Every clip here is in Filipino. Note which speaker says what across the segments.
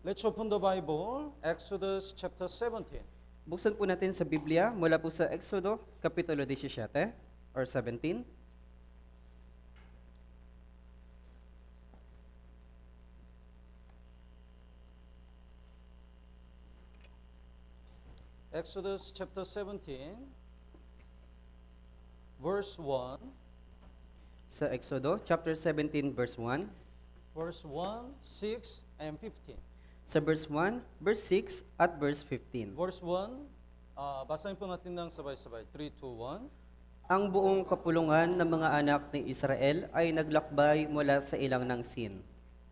Speaker 1: Let's open the Bible, Exodus chapter 17.
Speaker 2: Buksan po natin sa Biblia mula po sa Exodo, Kapitulo 17 or 17.
Speaker 1: Exodus chapter 17, verse 1,
Speaker 2: Sa Exodo, chapter 17, verse 1.
Speaker 1: verse 1, 6, and 15.
Speaker 2: Sa verse 1, verse 6, at verse 15.
Speaker 1: Verse 1, basahin po natin ng sabay-sabay. 3, 2, 1.
Speaker 2: Ang buong kapulungan ng mga anak ng Israel ay naglakbay mula sa ilang ng Sin.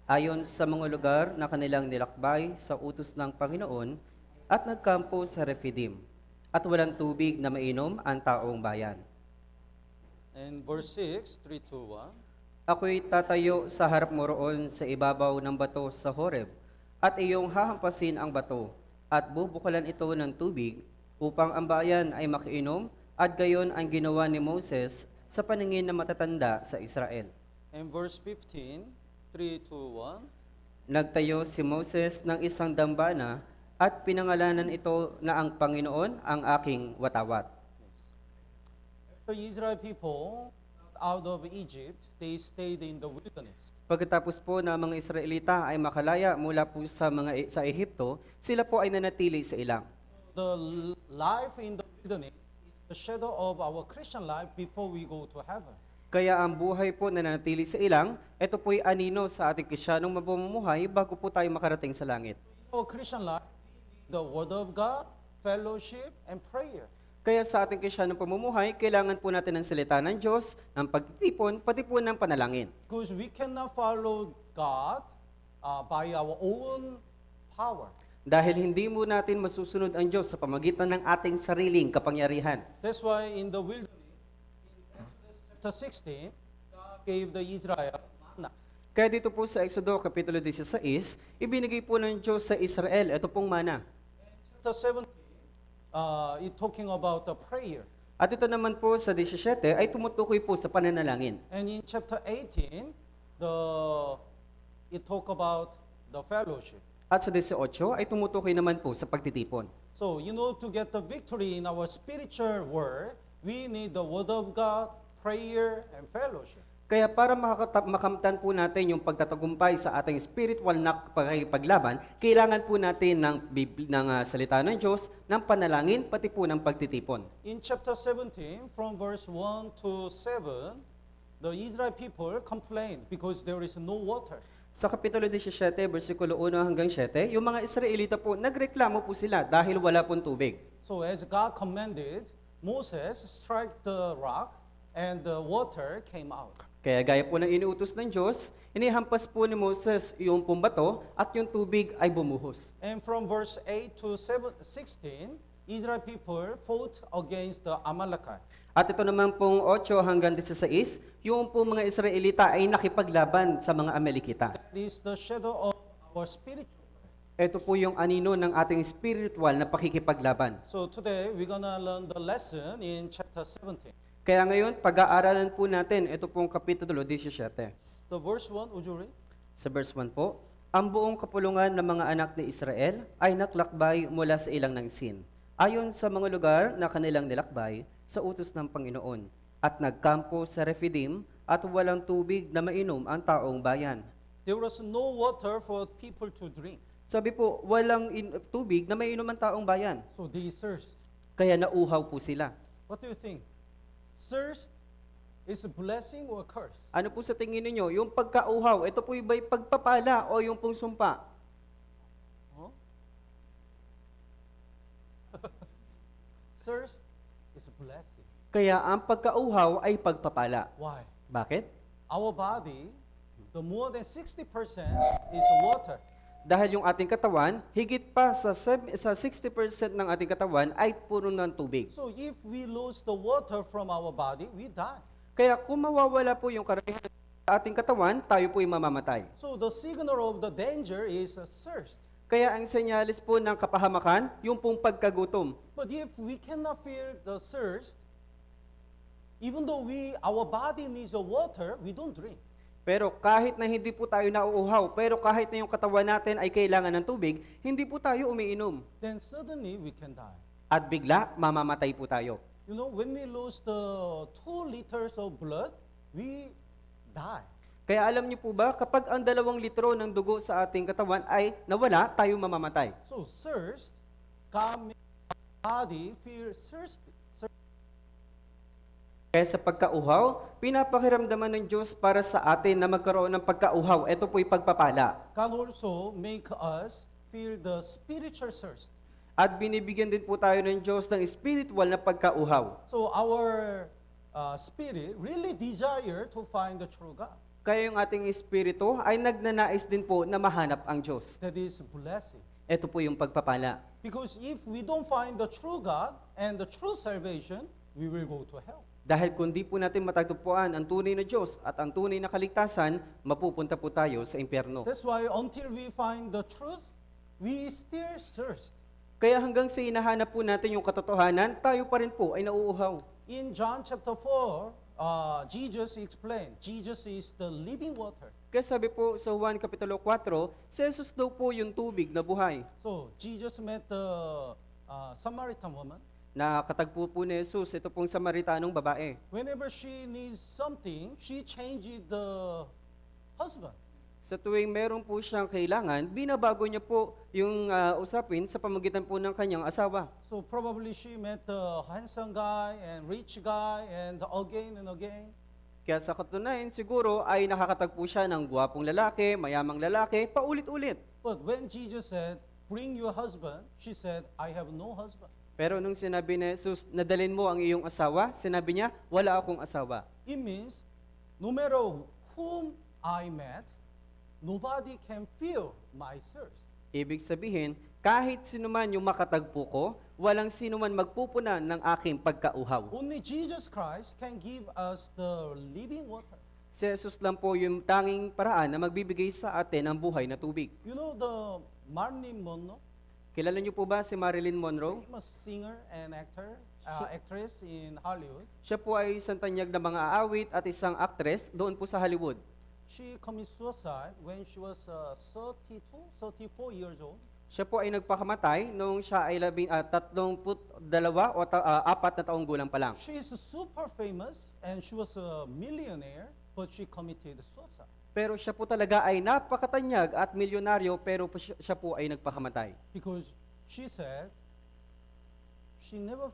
Speaker 2: Ayon sa mga lugar na kanilang nilakbay sa utos ng Panginoon at nagkampo sa Refidim. At walang tubig na mainom ang taong bayan.
Speaker 1: And verse 6, 3, 2, 1.
Speaker 2: Ako'y tatayo sa harap mo roon sa ibabaw ng bato sa Horeb, at iyong hahampasin ang bato, at bubukalan ito ng tubig, upang ang bayan ay makiinom, at gayon ang ginawa ni Moses sa paningin ng matatanda sa Israel.
Speaker 1: And verse 15, 3, 2, 1.
Speaker 2: Nagtayo si Moses ng isang dambana, at pinangalanan ito na ang Panginoon ang aking watawat.
Speaker 1: The Israel people out of Egypt, they stayed in the wilderness.
Speaker 2: Pagkatapos po na mga Israelita ay makalaya mula po sa Ehipto, sila po ay nanatili sa ilang.
Speaker 1: The life in the wilderness is the shadow of our Christian life before we go to heaven.
Speaker 2: Kaya ang buhay po na nanatili sa ilang, ito po'y anino sa ating Kristiyanong mabumuhay bago po tayo makarating sa langit.
Speaker 1: Our Christian life, the Word of God, fellowship, and prayer.
Speaker 2: Kaya sa ating Kristiyanong pamumuhay, kailangan po natin ng salita ng Diyos, ng pagtitipon, pati po ng panalangin.
Speaker 1: Because we cannot follow God by our own power.
Speaker 2: Dahil hindi mo natin masusunod ang Diyos sa pamagitan ng ating sariling kapangyarihan.
Speaker 1: That's why in the wilderness, in Exodus chapter 16, God gave the Israel manna.
Speaker 2: Kaya dito po sa Exodo Kapitulo 16, ibinigay po ng Diyos sa Israel, ito pong mana.
Speaker 1: Chapter 17, it talking about the prayer.
Speaker 2: At ito naman po sa 17 ay tumutukoy po sa pananalangin.
Speaker 1: And in chapter 18, it talk about the fellowship.
Speaker 2: At sa 18 ay tumutukoy naman po sa pagtitipon.
Speaker 1: So, to get the victory in our spiritual world, we need the Word of God, prayer, and fellowship.
Speaker 2: Kaya para makamtan po natin yung pagtatagumpay sa ating spiritual na paglaban, kailangan po natin ng salita ng Diyos, ng panalangin, pati po ng pagtitipon.
Speaker 1: In chapter 17, from verse 1 to 7, the Israel people complained because there is no water.
Speaker 2: Sa Kapitulo 17, versikulo 1 hanggang 7, yung mga Israelita po, nagreklamo po sila dahil wala pong tubig.
Speaker 1: So as God commanded, Moses struck the rock and the water came out.
Speaker 2: Kaya gaya po ng iniutos ng Diyos, inihampas po ni Moses yung pumbato at yung tubig ay bumuhos.
Speaker 1: And from verse 8 to 16, Israel people fought against the Amalekite.
Speaker 2: At ito naman pong 8 hanggang 16, yung po mga Israelita ay nakipaglaban sa mga Amalekita.
Speaker 1: That is the shadow of our spiritual.
Speaker 2: Ito po yung anino ng ating spiritual na pakikipaglaban.
Speaker 1: So today we're gonna learn the lesson in chapter 17.
Speaker 2: Kaya ngayon, pag-aaralan po natin ito pong Kapitulo 17.
Speaker 1: The verse 1, would you read?
Speaker 2: Sa verse 1 po, ang buong kapulungan ng mga anak ni Israel ay naklakbay mula sa ilang ng Sin, ayon sa mga lugar na kanilang nilakbay sa utos ng Panginoon, at nagkampo sa Refidim at walang tubig na mainom ang taong bayan.
Speaker 1: There was no water for people to drink.
Speaker 2: Sabi po, walang tubig na mainom ang taong bayan.
Speaker 1: So they thirst.
Speaker 2: Kaya nauhaw po sila.
Speaker 1: What do you think? Thirst is a blessing or a curse?
Speaker 2: Ano po sa tingin ninyo? Yung pagkauhaw, ito po ba'y pagpapala o yung pong sumpa?
Speaker 1: Huh? Thirst is a blessing.
Speaker 2: Kaya ang pagkauhaw ay pagpapala.
Speaker 1: Why?
Speaker 2: Bakit?
Speaker 1: Our body, the more than 60% is water.
Speaker 2: Dahil yung ating katawan, higit pa sa 60% ng ating katawan ay puro ng tubig.
Speaker 1: So if we lose the water from our body, we die.
Speaker 2: Kaya kung mawawala po yung karamihan sa ating katawan, tayo po'y mamamatay.
Speaker 1: So the signal of the danger is a thirst.
Speaker 2: Kaya ang senyalis po ng kapahamakan, yung pong pagkagutom.
Speaker 1: But if we cannot feel the thirst, even though our body needs the water, we don't drink.
Speaker 2: Pero kahit na hindi po tayo nauuhaw, pero kahit na yung katawan natin ay kailangan ng tubig, hindi po tayo umiinom.
Speaker 1: then suddenly we can die.
Speaker 2: At bigla, mamamatay po tayo.
Speaker 1: You know, when we lose the 2 liters of blood, we die.
Speaker 2: Kaya alam niyo po ba, kapag ang 2 litro ng dugo sa ating katawan ay nawala, tayo mamamatay.
Speaker 1: So thirst, God makes the body feel thirsty.
Speaker 2: Kaya sa pagkauhaw, pinapakiramdaman ng Diyos para sa atin na magkaroon ng pagkauhaw. Ito po'y pagpapala.
Speaker 1: God also make us feel the spiritual thirst.
Speaker 2: At binibigyan din po tayo ng Diyos ng spiritual na pagkauhaw.
Speaker 1: So our spirit really desire to find the true God.
Speaker 2: Kaya yung ating espiritu ay nagnanais din po na mahanap ang Diyos.
Speaker 1: That is blessing.
Speaker 2: Ito po yung pagpapala.
Speaker 1: Because if we don't find the true God and the true salvation, we will go to hell.
Speaker 2: Dahil kung di po natin matagpuan ang tunay na Diyos at ang tunay na kaligtasan, mapupunta po tayo sa impyerno.
Speaker 1: That's why until we find the truth, we still thirst.
Speaker 2: Kaya hanggang sa hinahanap po natin yung katotohanan, tayo pa rin po ay nauuhaw.
Speaker 1: In John chapter 4, Jesus explained, Jesus is the living water.
Speaker 2: Kaya sabi po sa Juan Kapitulo 4, si Jesus daw po yung tubig na buhay.
Speaker 1: So Jesus met the Samaritan woman.
Speaker 2: Nakatagpo po ni Jesus, ito pong Samaritanong babae.
Speaker 1: Whenever she needs something, she changes the husband.
Speaker 2: Sa tuwing meron po siyang kailangan, binabago niya po yung usapin sa pamagitan po ng kanyang asawa.
Speaker 1: So probably she met the handsome guy and rich guy and again and again.
Speaker 2: Kaya sa katunayan, siguro ay nakakatagpo siya ng gwapong lalaki, mayamang lalaki, paulit-ulit.
Speaker 1: But when Jesus said, bring your husband, she said, I have no husband.
Speaker 2: Pero nung sinabi ni Jesus, nadalin mo ang iyong asawa, sinabi niya, wala akong asawa.
Speaker 1: It means, no matter whom I met, nobody can feel my thirst.
Speaker 2: Ibig sabihin, kahit sino man yung makatagpo ko, walang sino man magpupunan ng aking pagkauhaw.
Speaker 1: Only Jesus Christ can give us the living water.
Speaker 2: Si Jesus lang po yung tanging paraan na magbibigay sa atin ng buhay na tubig.
Speaker 1: You know the Marilyn Monroe,
Speaker 2: Kilala niyo po ba si Marilyn Monroe?
Speaker 1: famous singer and actress in Hollywood.
Speaker 2: Siya po ay isang tanyag na mga aawit at isang aktres doon po sa Hollywood.
Speaker 1: She committed suicide when she was 32, 34 years old.
Speaker 2: Siya po ay nagpakamatay noong siya ay 32 o 4 na taong gulang pa lang.
Speaker 1: She is super famous and she was a millionaire, but she committed suicide.
Speaker 2: Pero siya po talaga ay napakatanyag at milyonaryo pero siya po ay nagpakamatay.
Speaker 1: Because she said she never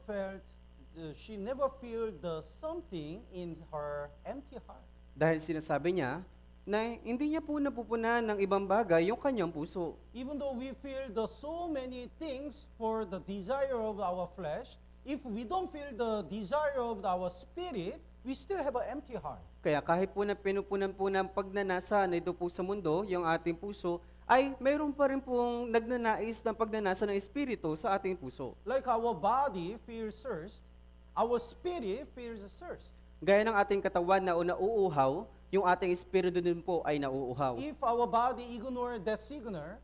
Speaker 1: feel the something in her empty heart.
Speaker 2: Dahil sinasabi niya na hindi niya po napupunan ng ibang bagay yung kanyang puso.
Speaker 1: Even though we feel the so many things for the desire of our flesh, if we don't feel the desire of our spirit, we still have an empty heart.
Speaker 2: Kaya kahit po na pinupunan po ng pagnanasa na ito po sa mundo, yung ating puso, ay mayroon pa rin pong nagnanais ng pagnanasa ng Espiritu sa ating puso.
Speaker 1: Like our body feels thirst, our spirit feels thirst.
Speaker 2: Gaya ng ating katawan na nauuhaw, yung ating espiritu din po ay nauuhaw.
Speaker 1: If our body ignore that signal,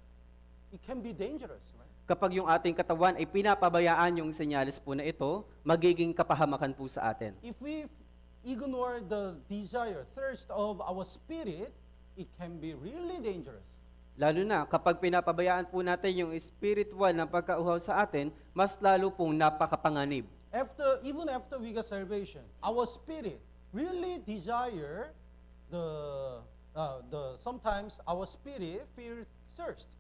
Speaker 1: it can be dangerous. Right?
Speaker 2: Kapag yung ating katawan ay pinapabayaan yung senyales po na ito, magiging kapahamakan po sa atin.
Speaker 1: If we ignore the desire, thirst of our spirit, it can be really dangerous.
Speaker 2: Lalo na kapag pinapabayaan po natin yung spiritual na pagkauhaw sa atin, mas lalo pong napakapanganib.
Speaker 1: Even after we get salvation, our spirit really desire sometimes our spirit feels thirst.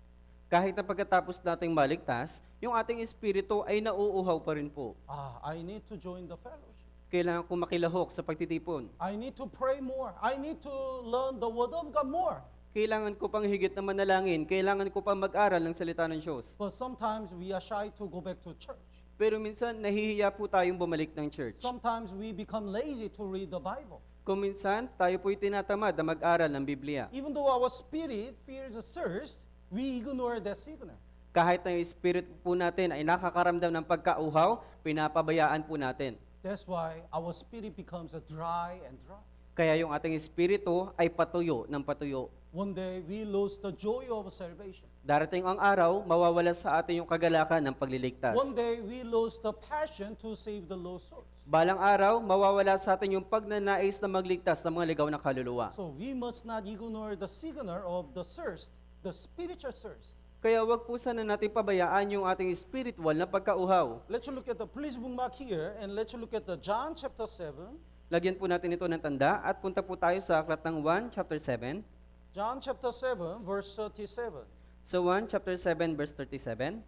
Speaker 2: Kahit na pagkatapos nating maligtas, yung ating espiritu ay nauuhaw pa rin po.
Speaker 1: I need to join the fellowship.
Speaker 2: Kailangan kong makilahok sa pagtitipon.
Speaker 1: I need to pray more. I need to learn the word of God more.
Speaker 2: Kailangan ko pang higit na manalangin. Kailangan ko pang mag-aral ng salita ng Diyos.
Speaker 1: But sometimes we are shy to go back to church.
Speaker 2: Pero minsan, nahihiya po tayong bumalik ng church.
Speaker 1: Sometimes we become lazy to read the Bible.
Speaker 2: Kung minsan, tayo po'y tinatamad na mag-aral ng Biblia.
Speaker 1: Even though our spirit feels a thirst, we ignore that signal.
Speaker 2: Kahit na yung spirit po natin ay nakakaramdam ng pagkauhaw, pinapabayaan po natin.
Speaker 1: That's why our spirit becomes dry and dry.
Speaker 2: Kaya yung ating espiritu ay patuyo ng patuyo.
Speaker 1: One day, we lose the joy of salvation.
Speaker 2: Darating ang araw, mawawala sa atin yung kagalakan ng pagliligtas.
Speaker 1: One day, we lose the passion to save the lost souls.
Speaker 2: Balang araw, mawawala sa atin yung pagnanais na magligtas ng mga ligaw na kaluluwa.
Speaker 1: So we must not ignore the signal of the thirst, the spiritual thirst.
Speaker 2: Kaya wag po sana natin pabayaan yung ating spiritual na pagkauhaw.
Speaker 1: Let's look at the, please bookmark here, and let's look at the John chapter 7.
Speaker 2: Lagyan po natin ito ng tanda at punta po tayo sa aklat ng 1 chapter 7.
Speaker 1: John chapter 7, verse 37.
Speaker 2: So 1 chapter 7 verse 37.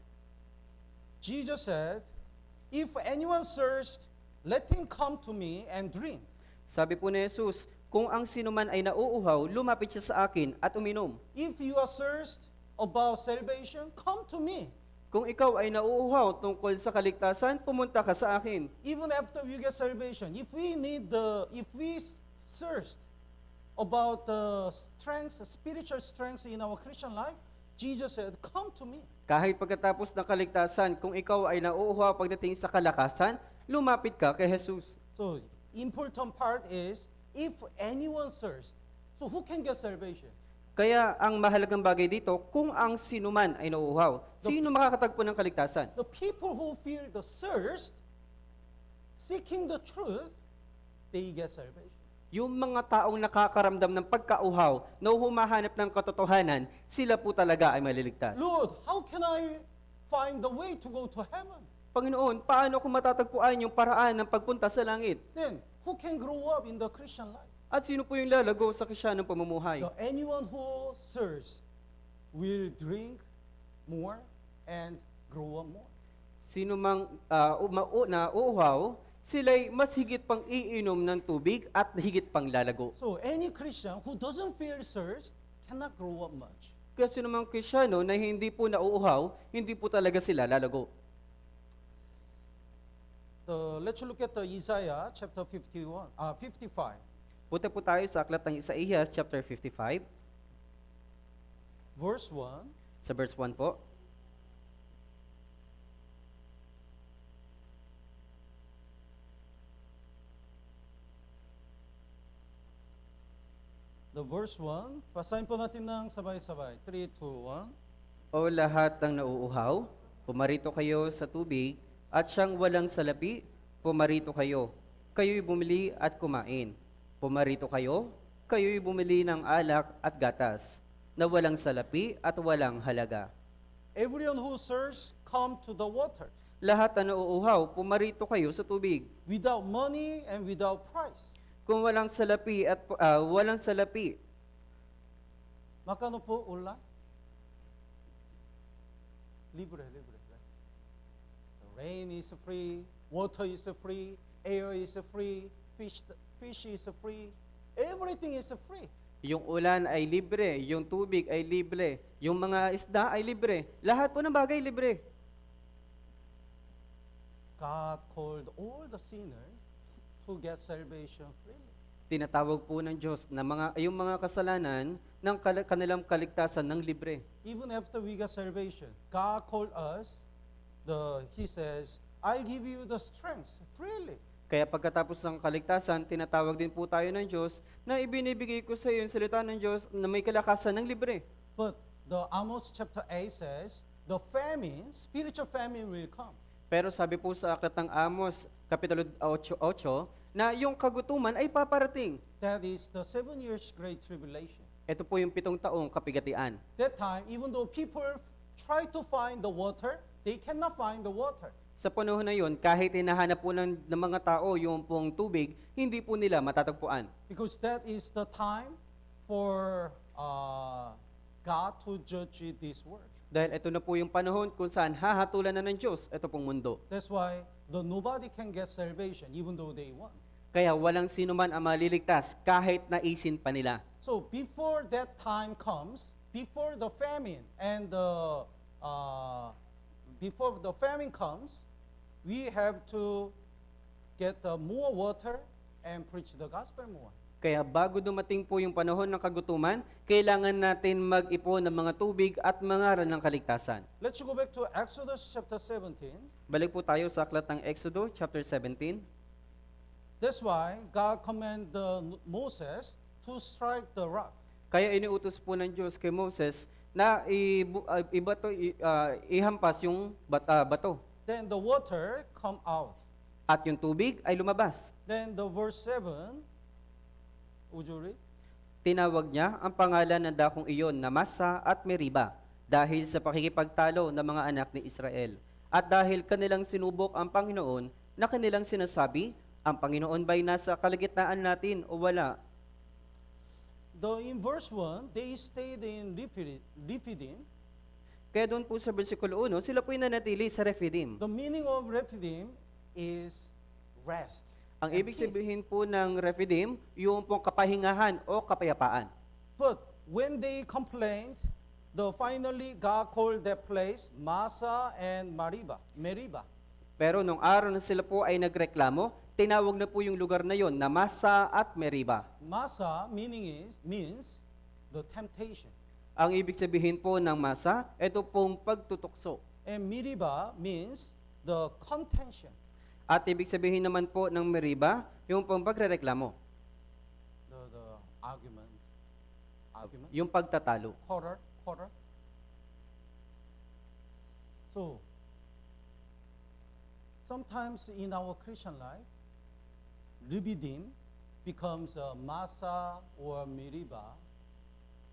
Speaker 1: Jesus said, "If anyone thirsts, let him come to me and drink.
Speaker 2: Sabi po ni Jesus, kung ang sinuman ay nauuhaw, lumapit siya sa akin at uminom.
Speaker 1: If you are thirst about salvation, come to me.
Speaker 2: Kung ikaw ay nauuhaw tungkol sa kaligtasan, pumunta ka sa akin.
Speaker 1: Even after we get salvation, if we thirst about the strength, spiritual strength in our Christian life, Jesus said, come to me."
Speaker 2: Kahit pagkatapos ng kaligtasan, kung ikaw ay nauuhaw pagdating sa kalakasan, lumapit ka kay Jesus.
Speaker 1: So, important part is, if anyone thirsts, so who can get salvation?
Speaker 2: Kaya ang mahalagang bagay dito, kung ang sinuman ay nauuhaw, sino makakatagpo ng kaligtasan?
Speaker 1: The people who feel the thirst, seeking the truth, they get salvation.
Speaker 2: Yung mga taong nakakaramdam ng pagkauhaw na humahanap ng katotohanan, sila po talaga ay maliligtas.
Speaker 1: Lord, how can I find the way to go to heaven?
Speaker 2: Panginoon, paano ko matatagpuan yung paraan ng pagpunta sa langit?
Speaker 1: Then, who can grow up in the Christian life?
Speaker 2: At sino po yung lalago sa Kristiyanong pamumuhay?
Speaker 1: Anyone who thirsts will drink more and grow up more.
Speaker 2: Sino mang nauuhaw, sila'y mas higit pang iinom ng tubig at higit pang lalago.
Speaker 1: So, any Christian who doesn't feel thirst cannot grow up much.
Speaker 2: Kaya sino mang Kristiyano na hindi po nauuhaw, hindi po talaga sila lalago.
Speaker 1: Let's look at the Isaiah chapter 55.
Speaker 2: Punta po tayo sa aklat ng Isaías chapter 55,
Speaker 1: Verse 1.
Speaker 2: sa verse 1 po.
Speaker 1: The verse 1, basahin po natin ng sabay-sabay. 3, 2, 1.
Speaker 2: O lahat ng nauuhaw, pumarito kayo sa tubig, at siyang walang salapi, pumarito kayo. Kayo'y bumili at kumain. Pumarito kayo, kayo'y bumili ng alak at gatas, na walang salapi at walang halaga.
Speaker 1: Everyone who thirsts, come to the water,
Speaker 2: Lahat na nauuhaw, pumarito kayo sa tubig.
Speaker 1: without money and without price.
Speaker 2: Kung walang salapi at walang salapi,
Speaker 1: Magkano po ulan? Libre. The rain is free, water is free, air is free, fish is free, everything is free.
Speaker 2: yung ulan ay libre, yung tubig ay libre, yung mga isda ay libre. Lahat po ng bagay libre.
Speaker 1: God called all the sinners to get salvation freely.
Speaker 2: Tinatawag po ng Diyos na yung mga kasalanan ng kanilang kaligtasan ng libre.
Speaker 1: Even after we get salvation, God called us, He says, I'll give you the strength freely.
Speaker 2: Kaya pagkatapos ng kaligtasan, tinatawag din po tayo ng Diyos na ibinibigay ko sa iyo yung salita ng Diyos na may kalakasan ng libre.
Speaker 1: But the Amos chapter 8 says, the famine, spiritual famine will come.
Speaker 2: Pero sabi po sa aklat ng Amos, Kapitulo 8, na yung kagutuman ay paparating.
Speaker 1: That is the 7 years great tribulation.
Speaker 2: Ito po yung 7 taong kapigatian.
Speaker 1: That time, even though people try to find the water, they cannot find the water.
Speaker 2: Sa panahon na yun, kahit hinahanap po ng mga tao yung pong tubig, hindi po nila matatagpuan.
Speaker 1: Because that is the time for God to judge this world.
Speaker 2: Dahil ito na po yung panahon kung saan hahatulan na ng Diyos ito pong mundo.
Speaker 1: That's why nobody can get salvation even though they want.
Speaker 2: Kaya walang sino man ang maliligtas kahit naisin pa nila.
Speaker 1: So before that time comes, before the famine comes, we have to get more water and preach the gospel more.
Speaker 2: Kaya bago dumating po yung panahon ng kagutuman, kailangan natin mag-ipon ng mga tubig at mangaral ng kaligtasan.
Speaker 1: Let's go back to Exodus chapter 17.
Speaker 2: Balik po tayo sa aklat ng Exodo chapter 17.
Speaker 1: That's why God commanded Moses to strike the rock.
Speaker 2: Kaya iniutos po ng Diyos kay Moses na ihampas yung bato.
Speaker 1: Then the water come out.
Speaker 2: At yung tubig ay lumabas.
Speaker 1: Then the verse 7, would you read?
Speaker 2: Tinawag niya ang pangalan ng dakong iyon na Massa at Meriba dahil sa pakikipagtalo ng mga anak ni Israel. At dahil kanilang sinubok ang Panginoon na kanilang sinasabi, ang Panginoon ba'y nasa kalagitnaan natin o wala?
Speaker 1: In verse 1, they stayed in Rephidim.
Speaker 2: Kaya doon po sa versikulo 1, sila po'y nanatili sa Rephidim.
Speaker 1: The meaning of Rephidim is rest.
Speaker 2: Ang
Speaker 1: and
Speaker 2: ibig
Speaker 1: peace.
Speaker 2: sabihin po ng Rephidim, yung pong kapahingahan o kapayapaan.
Speaker 1: But when they complained, finally God called that place Massa and Meriba.
Speaker 2: Pero nung araw na sila po ay nagreklamo, tinawag na po yung lugar na yon na Massa at Meriba.
Speaker 1: Massa means the temptation.
Speaker 2: Ang ibig sabihin po ng Massa, ito pong pagtutukso.
Speaker 1: And Meriba means the contention.
Speaker 2: At ibig sabihin naman po ng Meriba, yung pong pagrereklamo,
Speaker 1: The argument.
Speaker 2: yung pagtatalo.
Speaker 1: Quarter. So, sometimes in our Christian life, Rephidim becomes a Massa or Meriba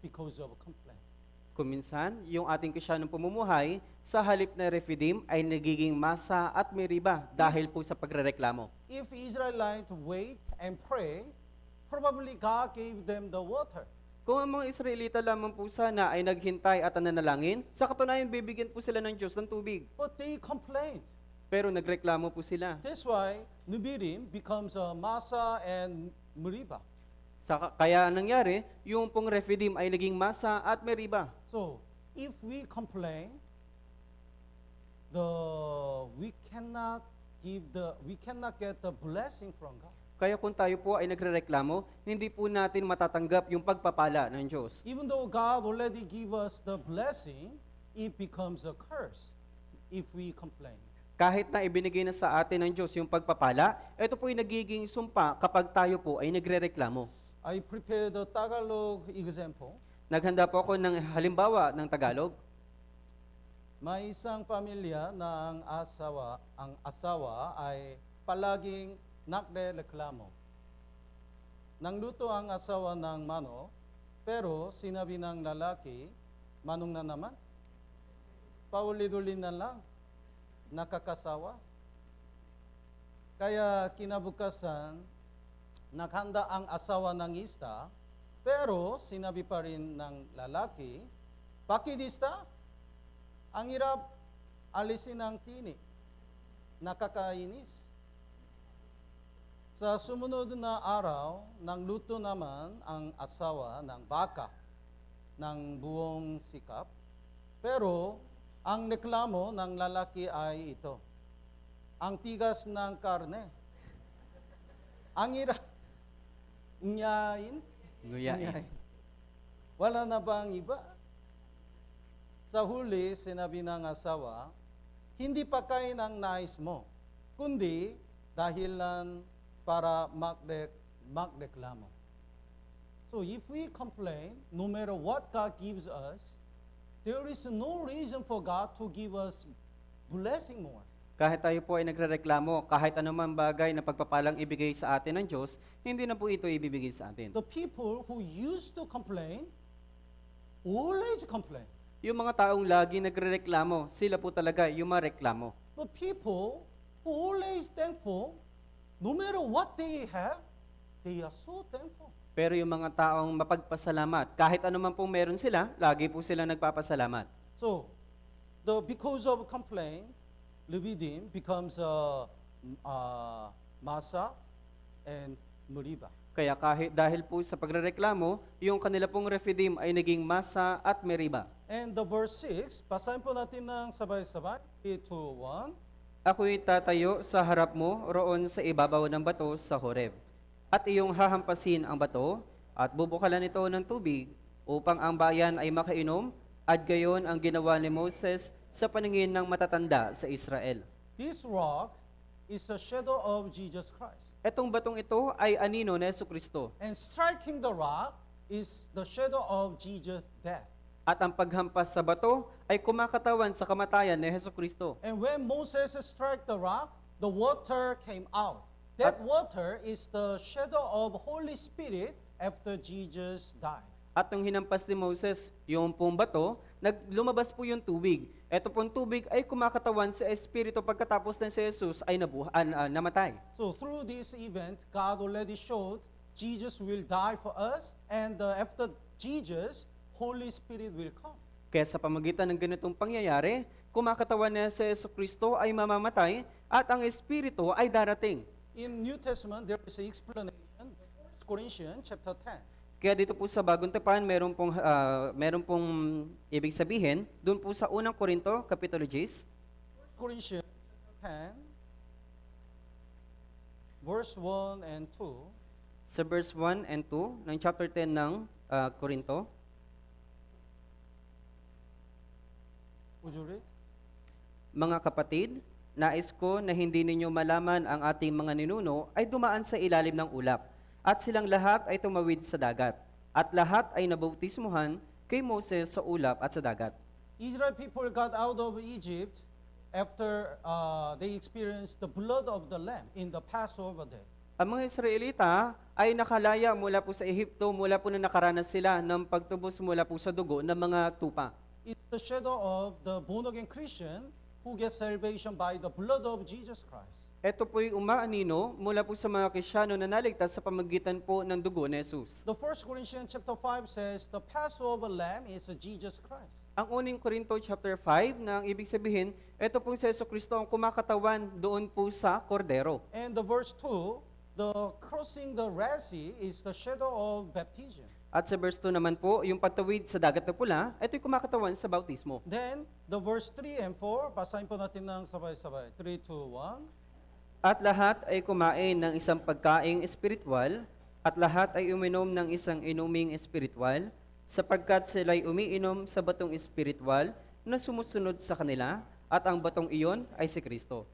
Speaker 1: because of complaint.
Speaker 2: Kuminsan, yung ating Kristiyanong pamumuhay, sa halip na Rephidim ay nagiging Massa at Meriba dahil po sa pagrereklamo.
Speaker 1: If Israelites wait and pray, probably God gave them the water.
Speaker 2: Kung ang mga Israelita lamang po sana ay naghintay at nanalangin, sa katunayan bibigyan po sila ng Diyos ng tubig.
Speaker 1: But they complained.
Speaker 2: Pero nagreklamo po sila.
Speaker 1: That's why Rephidim becomes a Massa and Meriba.
Speaker 2: Kaya nangyari, yung pong Rephidim ay naging Massa at Meriba.
Speaker 1: So, if we complain, we cannot get the blessing from God.
Speaker 2: Kaya kung tayo po ay nagrereklamo, hindi po natin matatanggap yung pagpapala ng Diyos.
Speaker 1: Even though God already gave us the blessing, it becomes a curse if we complain.
Speaker 2: Kahit na ibinigay na sa atin ng Diyos yung pagpapala, ito po ay nagiging sumpa kapag tayo po ay nagrereklamo.
Speaker 1: I prepared the Tagalog example.
Speaker 2: Naghanda po ako ng halimbawa ng Tagalog.
Speaker 1: May isang pamilya na ang asawa ay palaging nagrereklamo. Nangluto ang asawa ng manok, pero sinabi ng lalaki, manong na naman. Paulit-ulit na lang, nakakasawa. Kaya kinabukasan, naghanda ang asawa ng isda, pero sinabi pa rin ng lalaki, bakit isda? Ang hirap alisin ang tinik. Nakakainis. Sa sumunod na araw, nangluto naman ang asawa ng baka ng buong sikap. Pero ang reklamo ng lalaki ay ito. Ang tigas ng karne. Ang hirap Nguyain. Wala na bang iba? Sa huli, sinabi ng asawa, hindi pa kain ang nais mo, kundi dahilan para magreklamo. So if we complain, no matter what God gives us, there is no reason for God to give us blessing more.
Speaker 2: Kahit tayo po ay nagrereklamo, kahit anumang bagay na pagpapalang ibigay sa atin ng Diyos, hindi na po ito ibibigay sa atin.
Speaker 1: The people who used to complain, always complain.
Speaker 2: Yung mga taong lagi nagrereklamo, sila po talaga yung mareklamo.
Speaker 1: But people who always thankful, no matter what they have, they are so thankful.
Speaker 2: Pero yung mga taong mapagpasalamat, kahit anuman pong meron sila, lagi po sila nagpapasalamat.
Speaker 1: So, because of complaint, Rephidim becomes Massa and Meriba.
Speaker 2: Kaya dahil po sa pagrereklamo, yung kanila pong Rephidim ay naging Massa at Meriba.
Speaker 1: And the verse 6, basahin po natin ng sabay-sabay. 3, 2, 1.
Speaker 2: Ako'y tatayo sa harap mo roon sa ibabaw ng bato sa Horeb. At iyong hahampasin ang bato at bubukalan ito ng tubig upang ang bayan ay makainom at gayon ang ginawa ni Moses sa paningin ng matatanda sa Israel.
Speaker 1: This rock is a shadow of Jesus Christ.
Speaker 2: Etong batong ito ay anino ni Jesucristo.
Speaker 1: And striking the rock is the shadow of Jesus' death.
Speaker 2: At ang paghampas sa bato ay kumakatawan sa kamatayan ni Jesucristo.
Speaker 1: And when Moses struck the rock the water came out. That water is the shadow of Holy Spirit after Jesus died.
Speaker 2: At nung hinampas ni Moses yung pong bato, lumabas po yung tubig. Ito pong tubig ay kumakatawan sa Espiritu pagkatapos na si Jesus ay namatay.
Speaker 1: So through this event, God already showed Jesus will die for us, and after Jesus, Holy Spirit will come.
Speaker 2: Kaya sa pamagitan ng ganitong pangyayari, kumakatawan na si Jesucristo ay mamamatay at ang Espiritu ay darating.
Speaker 1: In New Testament, there is an explanation, 1 Corinthians chapter 10.
Speaker 2: Kaya dito po sa Bagong Tipan, meron pong ibig sabihin, doon po sa unang Korinto, Kapitulo 10,
Speaker 1: Corinthians 10, verse 1 and 2.
Speaker 2: sa verse 1 and 2 ng chapter 10 ng Korinto.
Speaker 1: Would you read?
Speaker 2: Mga kapatid, nais ko na hindi ninyo malaman ang ating mga ninuno ay dumaan sa ilalim ng ulap, at silang lahat ay tumawid sa dagat, at lahat ay nabautismuhan kay Moses sa ulap at sa dagat.
Speaker 1: Israel people got out of Egypt after they experienced the blood of the lamb in the Passover day.
Speaker 2: Ang mga Israelita ay nakalaya mula po sa Ehipto, mula po na nakaranas sila ng pagtubos mula po sa dugo ng mga tupa.
Speaker 1: It's the shadow of the born-again Christian who gets salvation by the blood of Jesus Christ.
Speaker 2: Ito po'y umaanino mula po sa mga Krisyano na naligtas sa pamagitan po ng dugo ni Jesus.
Speaker 1: The 1 Corinthians chapter 5 says the Passover lamb is Jesus Christ.
Speaker 2: Ang uning Korinto chapter 5 na ang ibig sabihin, ito pong si Jesucristo ang kumakatawan doon po sa kordero.
Speaker 1: And the verse 2, the crossing the Red Sea is the shadow of baptism.
Speaker 2: At sa verse 2 naman po, yung patawid sa dagat na pula, ito'y kumakatawan sa bautismo.
Speaker 1: Then, the verse 3 and 4, basahin po natin ng sabay-sabay. 3, 2, 1.
Speaker 2: At lahat ay kumain ng isang pagkaing espiritual, at lahat ay uminom ng isang inuming espiritual, sapagkat sila'y umiinom sa batong espiritual na sumusunod sa kanila, at ang batong iyon ay si Kristo.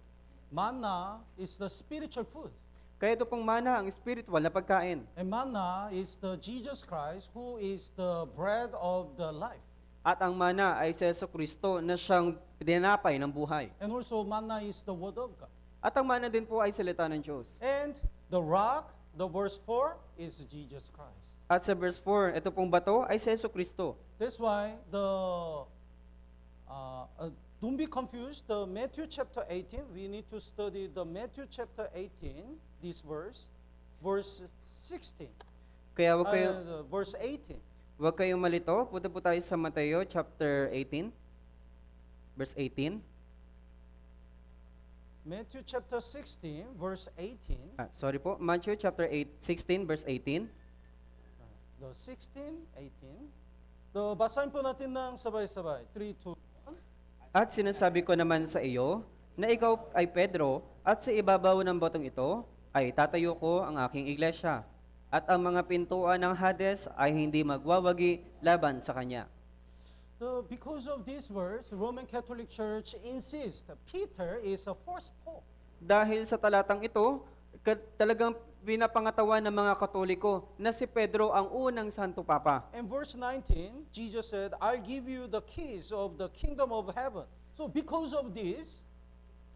Speaker 1: Manna is the spiritual food.
Speaker 2: Kaya ito pong mana ang espiritual na pagkain.
Speaker 1: And manna is the Jesus Christ who is the bread of the life.
Speaker 2: At ang mana ay si Jesucristo na siyang dinapay ng buhay.
Speaker 1: And also manna is the word of God.
Speaker 2: At ang mana din po ay salita ng Diyos.
Speaker 1: And the rock, the verse 4, is Jesus Christ.
Speaker 2: At sa verse 4, ito pong bato ay si Jesucristo.
Speaker 1: That's why don't be confused. The Matthew chapter 18, we need to study the Matthew chapter 18, this verse 16,
Speaker 2: Kaya
Speaker 1: verse 18.
Speaker 2: wag kayong malito. Punta po tayo sa Mateo chapter 18, verse 18.
Speaker 1: Matthew chapter 16, verse 18.
Speaker 2: Sorry po, Matthew chapter 16, verse 18.
Speaker 1: The 16, 18. Basahin po natin ng sabay-sabay. 3, 2, 1.
Speaker 2: At sinasabi ko naman sa iyo, na ikaw ay Pedro, at sa ibabaw ng batong ito, ay tatayo ko ang aking iglesia. At ang mga pintuan ng Hades ay hindi magwawagi laban sa kanya.
Speaker 1: Because of this verse, Roman Catholic Church insists that Peter is a first pope.
Speaker 2: Dahil sa talatang ito, talagang pinapangatawan ng mga Katoliko na si Pedro ang unang Santo Papa.
Speaker 1: In verse 19, Jesus said, I'll give you the keys of the kingdom of heaven. So because of this,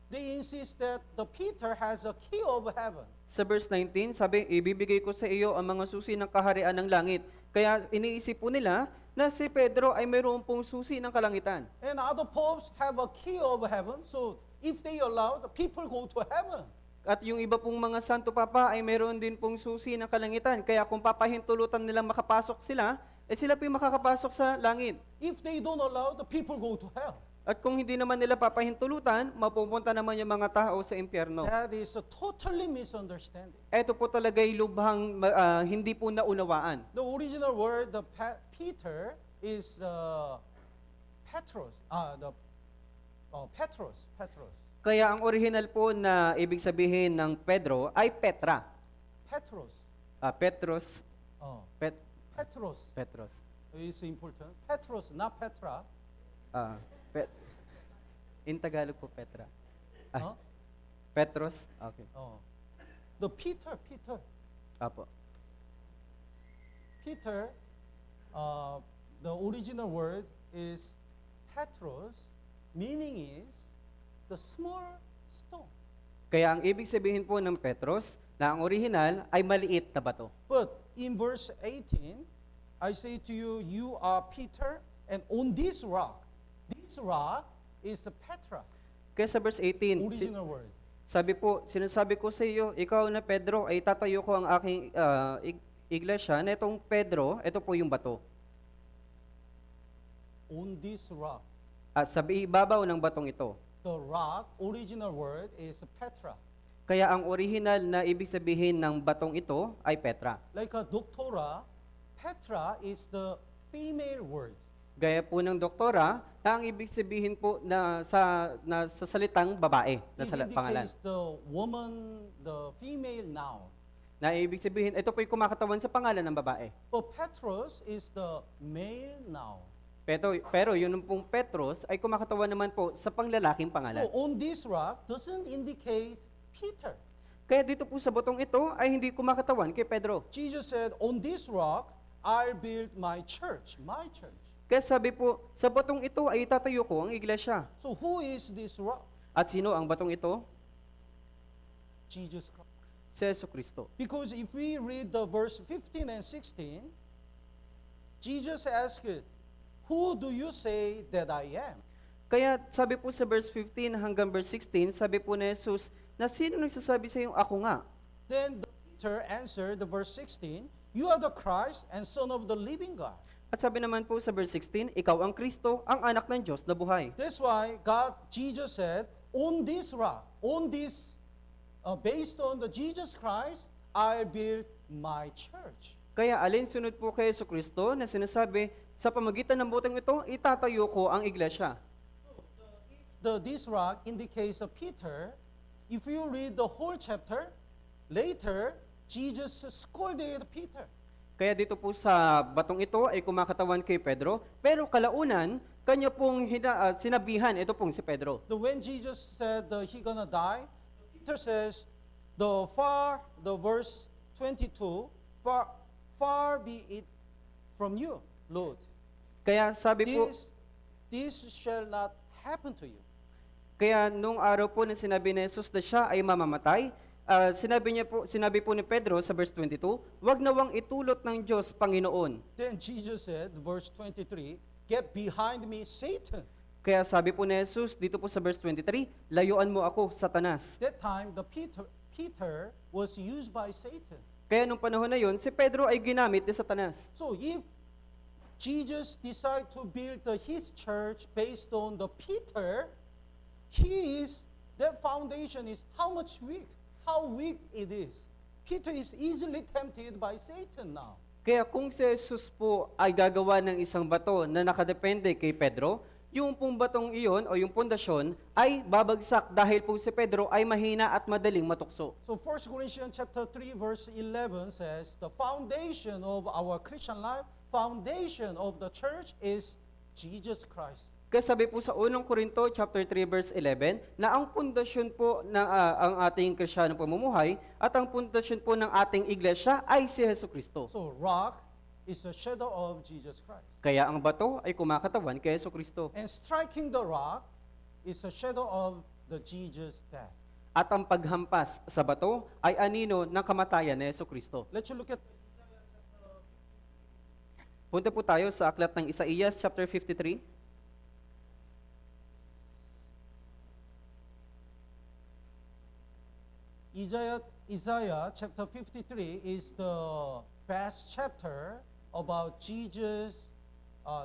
Speaker 1: they insist that the Peter has a key of heaven.
Speaker 2: Sa verse 19, sabi, ibibigay ko sa iyo ang mga susi ng kaharian ng langit. Kaya iniisip po nila na si Pedro ay mayroon pong susi ng kalangitan.
Speaker 1: And other popes have a key of heaven. So if they allow, the people go to heaven.
Speaker 2: At yung iba pong mga Santo Papa ay mayroon din pong susi ng kalangitan. Kaya kung papahintulutan nilang makapasok sila, sila po yung makakapasok sa langit.
Speaker 1: If they don't allow, the people go to hell.
Speaker 2: At kung hindi naman nila papahintulutan, mapupunta naman yung mga tao sa impyerno.
Speaker 1: That is a totally misunderstanding.
Speaker 2: Ito po talaga'y lubhang hindi po naunawaan.
Speaker 1: The original word, Peter, is Petros. Petros.
Speaker 2: Kaya ang original po na ibig sabihin ng Pedro ay Petra.
Speaker 1: Petros.
Speaker 2: Petros.
Speaker 1: Petros.
Speaker 2: Petros.
Speaker 1: Is important. Petros, not Petra.
Speaker 2: In Tagalog po Petra.
Speaker 1: Huh?
Speaker 2: Petros. Okay.
Speaker 1: The Peter.
Speaker 2: Apo.
Speaker 1: Peter, the original word is Petros, meaning is the small stone.
Speaker 2: Kaya ang ibig sabihin po ng Petros na ang orihinal ay maliit na bato.
Speaker 1: But in verse 18, I say to you, you are Peter, and on this rock is the Petra,
Speaker 2: Kaya sa verse 18,
Speaker 1: original word.
Speaker 2: sinasabi ko sa iyo, ikaw na Pedro, ay tatayo ko ang aking iglesia, na itong Pedro, ito po yung bato.
Speaker 1: On this rock.
Speaker 2: At sa ibabaw ng batong ito.
Speaker 1: The rock, original word, is Petra.
Speaker 2: Kaya ang orihinal na ibig sabihin ng batong ito ay Petra.
Speaker 1: Like a doctora, Petra is the female word.
Speaker 2: Gaya po ng doktora, ang ibig sabihin po na sa salitang babae na
Speaker 1: It
Speaker 2: pangalan.
Speaker 1: indicates the woman, the female noun.
Speaker 2: Na ibig sabihin, ito po yung kumakatawan sa pangalan ng babae.
Speaker 1: But Petros is the male noun.
Speaker 2: Pero yun pong Petros ay kumakatawan naman po sa panglalaking pangalan.
Speaker 1: So on this rock doesn't indicate Peter.
Speaker 2: Kaya dito po sa batong ito ay hindi kumakatawan kay Pedro.
Speaker 1: Jesus said, on this rock, I'll build my church, my church.
Speaker 2: Kaya sabi po, sa batong ito ay itatayo ko ang iglesia.
Speaker 1: So who is this rock?
Speaker 2: At sino ang batong ito?
Speaker 1: Jesus Christ.
Speaker 2: Si Jesucristo.
Speaker 1: Because if we read the verse 15 and 16, Jesus asked, who do you say that I am?
Speaker 2: Kaya sabi po sa verse 15 hanggang verse 16, sabi po ni Jesus, na sino nagsasabi sa iyong ako nga?
Speaker 1: Then Peter answered, the verse 16, you are the Christ and Son of the living God.
Speaker 2: At sabi naman po sa verse 16, ikaw ang Kristo, ang anak ng Diyos na buhay.
Speaker 1: That's why Jesus said, on this rock, based on the Jesus Christ, I build my church.
Speaker 2: Kaya alinsunod po kay Jesucristo na sinasabi, sa pamagitan ng butong ito, itatayo ko ang iglesia.
Speaker 1: This rock indicates Peter. If you read the whole chapter, later, Jesus scolded Peter.
Speaker 2: Kaya dito po sa batong ito ay kumakatawan kay Pedro, pero kalaunan, kanya pong sinabihan, ito pong si Pedro.
Speaker 1: When Jesus said he gonna die, Peter says, the verse 22, far be it from you, Lord.
Speaker 2: Kaya sabi po,
Speaker 1: This shall not happen to you.
Speaker 2: kaya nung araw po na sinabi ni Jesus na siya ay mamamatay, sinabi po ni Pedro sa verse 22, wag nawang itulot ng Diyos, Panginoon.
Speaker 1: Then Jesus said, verse 23, get behind me, Satan.
Speaker 2: Kaya sabi po ni Jesus dito po sa verse 23, layuan mo ako, Satanas.
Speaker 1: That time, the Peter was used by Satan.
Speaker 2: Kaya nung panahon na yon, si Pedro ay ginamit ni Satanas.
Speaker 1: So if Jesus decided to build his church based on the Peter, that foundation is how weak it is. Peter is easily tempted by Satan now.
Speaker 2: Kaya kung si Jesus po ay gagawa ng isang bato na nakadepende kay Pedro, yung pong batong iyon o yung pundasyon ay babagsak dahil po si Pedro ay mahina at madaling matukso.
Speaker 1: So 1 Corinthians chapter 3 verse 11 says, the foundation of our Christian life, foundation of the church is Jesus Christ.
Speaker 2: Kaya sabi po sa 1 Corinto chapter 3 verse 11 na ang pundasyon po ng ang ating Kristiyanong pamumuhay at ang pundasyon po ng ating iglesia ay si Jesucristo.
Speaker 1: So rock is the shadow of Jesus Christ.
Speaker 2: Kaya ang bato ay kumakatawan kay Jesucristo.
Speaker 1: And striking the rock is a shadow of the Jesus death.
Speaker 2: At ang paghampas sa bato ay anino ng kamatayan ni Jesucristo.
Speaker 1: Let's look at
Speaker 2: Punta po tayo sa aklat ng Isaías chapter 53.
Speaker 1: Isaiah chapter 53 is the best chapter about Jesus,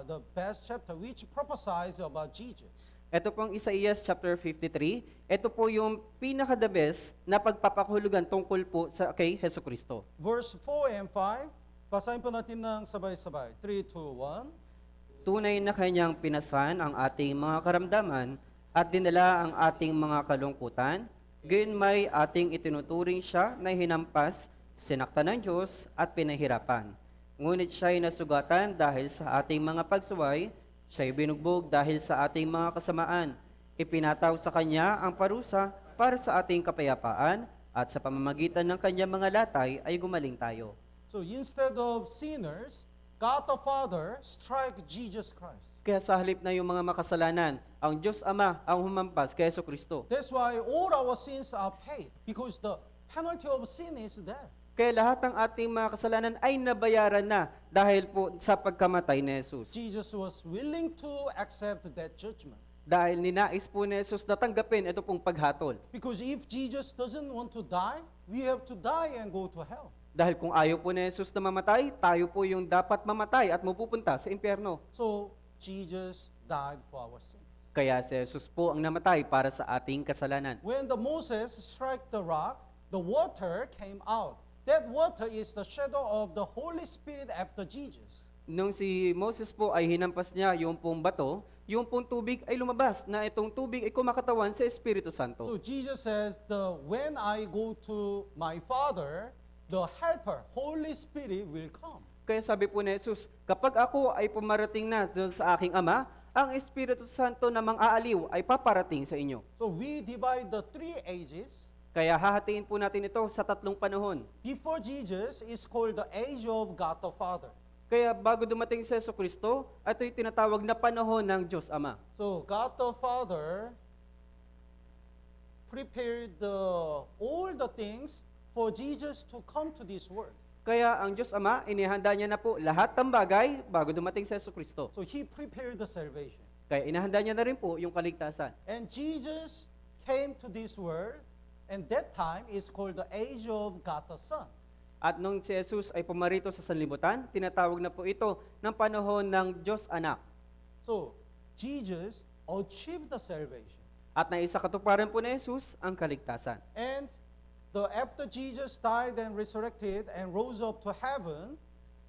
Speaker 1: the best chapter which prophesies about Jesus.
Speaker 2: Ito pong Isaías chapter 53, ito po yung pinaka-the best na pagpapahulugan tungkol po sa kay Jesucristo.
Speaker 1: Verse 4 and 5, basahin po natin ng sabay-sabay. 3, 2, 1.
Speaker 2: Tunay na kanyang pinasan ang ating mga karamdaman at dinala ang ating mga kalungkutan. Gayon may ating itinuturing siya na hinampas, sinaktan ng Diyos at pinahirapan. Ngunit siya'y nasugatan dahil sa ating mga pagsuway, siya'y binugbog dahil sa ating mga kasamaan. Ipinataw sa kanya ang parusa para sa ating kapayapaan at sa pamamagitan ng kanyang mga latay ay gumaling tayo.
Speaker 1: So instead of sinners, God the Father strike Jesus Christ.
Speaker 2: Kaya sa halip na yung mga makasalanan, ang Diyos Ama ang humampas kay Jesucristo.
Speaker 1: That's why all our sins are paid, because the penalty of sin is death.
Speaker 2: Kaya lahat ng ating mga kasalanan ay nabayaran na dahil po sa pagkamatay ni Jesus.
Speaker 1: Jesus was willing to accept that judgment.
Speaker 2: Dahil ninais po ni Jesus na tanggapin ito pong paghatol.
Speaker 1: Because if Jesus doesn't want to die, we have to die and go to hell.
Speaker 2: Dahil kung ayaw po ni Jesus na mamatay, tayo po yung dapat mamatay at mapupunta sa impyerno.
Speaker 1: So Jesus died for our sins.
Speaker 2: Kaya si Jesus po ang namatay para sa ating kasalanan.
Speaker 1: When the Moses struck the rock, the water came out. That water is the shadow of the Holy Spirit after Jesus.
Speaker 2: Nung si Moses po ay hinampas niya yung pong bato, yung pong tubig ay lumabas na itong tubig ay kumakatawan sa Espiritu
Speaker 1: So
Speaker 2: Santo.
Speaker 1: Jesus says, when I go to my Father, the Helper, Holy Spirit will come.
Speaker 2: Kaya sabi po ni Jesus, kapag ako ay pumarating na dun sa aking Ama, ang Espiritu Santo na mang-aaliw ay paparating sa inyo.
Speaker 1: So we divide the 3 ages.
Speaker 2: Kaya hahatiin po natin ito sa 3 panahon.
Speaker 1: Before Jesus is called the age of God the Father.
Speaker 2: Kaya bago dumating si Jesucristo, ito'y tinatawag na panahon ng Diyos Ama.
Speaker 1: So God the Father prepared all the things for Jesus to come to this world.
Speaker 2: Kaya ang Diyos Ama, inihanda niya na po lahat ng bagay bago dumating si Jesucristo.
Speaker 1: So He prepared the salvation.
Speaker 2: Kaya inihanda niya na rin po yung kaligtasan.
Speaker 1: And Jesus came to this world, and that time is called the age of God the Son.
Speaker 2: At nung si Jesus ay pumarito sa sanlibutan, tinatawag na po ito ng panahon ng Diyos Anak.
Speaker 1: So Jesus achieved the salvation.
Speaker 2: At naisa katuparan po ni Jesus ang kaligtasan.
Speaker 1: And after Jesus died and resurrected and rose up to heaven,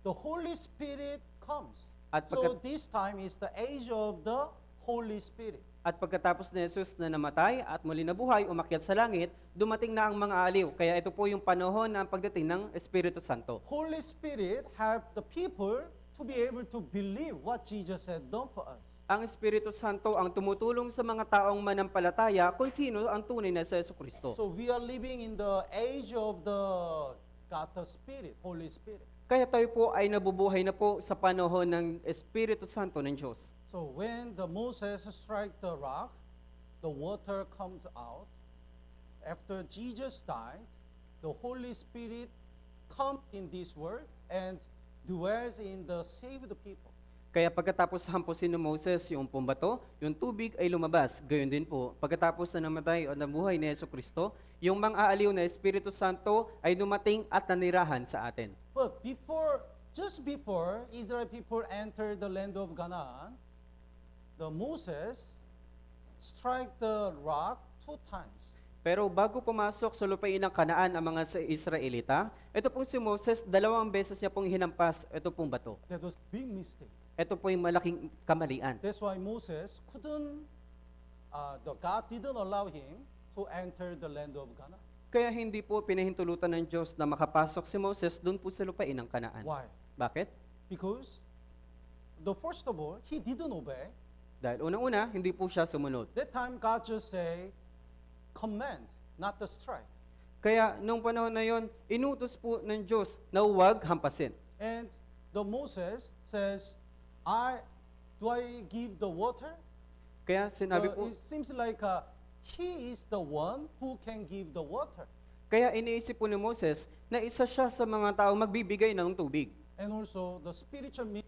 Speaker 1: the Holy Spirit comes.
Speaker 2: At
Speaker 1: So this time is the age of the Holy Spirit.
Speaker 2: At pagkatapos ni Jesus na namatay at muli nabuhay, umakyat sa langit, dumating na ang mga aliw. Kaya ito po yung panahon ng pagdating ng Espiritu Santo.
Speaker 1: Holy Spirit helped the people to be able to believe what Jesus had done for us.
Speaker 2: Ang Espiritu Santo ang tumutulong sa mga taong manampalataya kung sino ang tunay na si Jesucristo.
Speaker 1: So we are living in the age of the God the Spirit, Holy Spirit.
Speaker 2: Kaya tayo po ay nabubuhay na po sa panahon ng Espiritu Santo ng Diyos.
Speaker 1: So when the Moses strike the rock, the water comes out. After Jesus died, the Holy Spirit comes in this world and dwells in the saved people.
Speaker 2: Kaya pagkatapos hampusin ni Moses yung pumbato, yung tubig ay lumabas. Gayon din po, pagkatapos na namatay o nabuhay ni Jesucristo, yung mang-aaliw na Espiritu Santo ay dumating at nanirahan sa atin.
Speaker 1: But just before Israel people entered the land of Canaan, the Moses strike the rock 2 times.
Speaker 2: Pero bago pumasok sa lupain ng Kanaan ang mga Israelita, ito pong si Moses, 2 beses niya pong hinampas ito pong bato.
Speaker 1: That was big mistake.
Speaker 2: Ito po yung malaking kamalian.
Speaker 1: That's why Moses God didn't allow him to enter the land of Canaan.
Speaker 2: Kaya hindi po pinahintulutan ng Diyos na makapasok si Moses doon po sa lupain ng Kanaan.
Speaker 1: Why?
Speaker 2: Bakit?
Speaker 1: Because first of all, he didn't obey.
Speaker 2: Dahil unang-una, hindi po siya sumunod.
Speaker 1: That time God just say, command, not the strike.
Speaker 2: Kaya nung panahon na yon, inutos po ng Diyos na huwag hampasin.
Speaker 1: And the Moses says, do I give the water?
Speaker 2: Kaya sinabi po,
Speaker 1: It seems like he is the one who can give the water.
Speaker 2: kaya iniisip po ni Moses na isa siya sa mga tao magbibigay ng tubig.
Speaker 1: And also the spiritual meaning,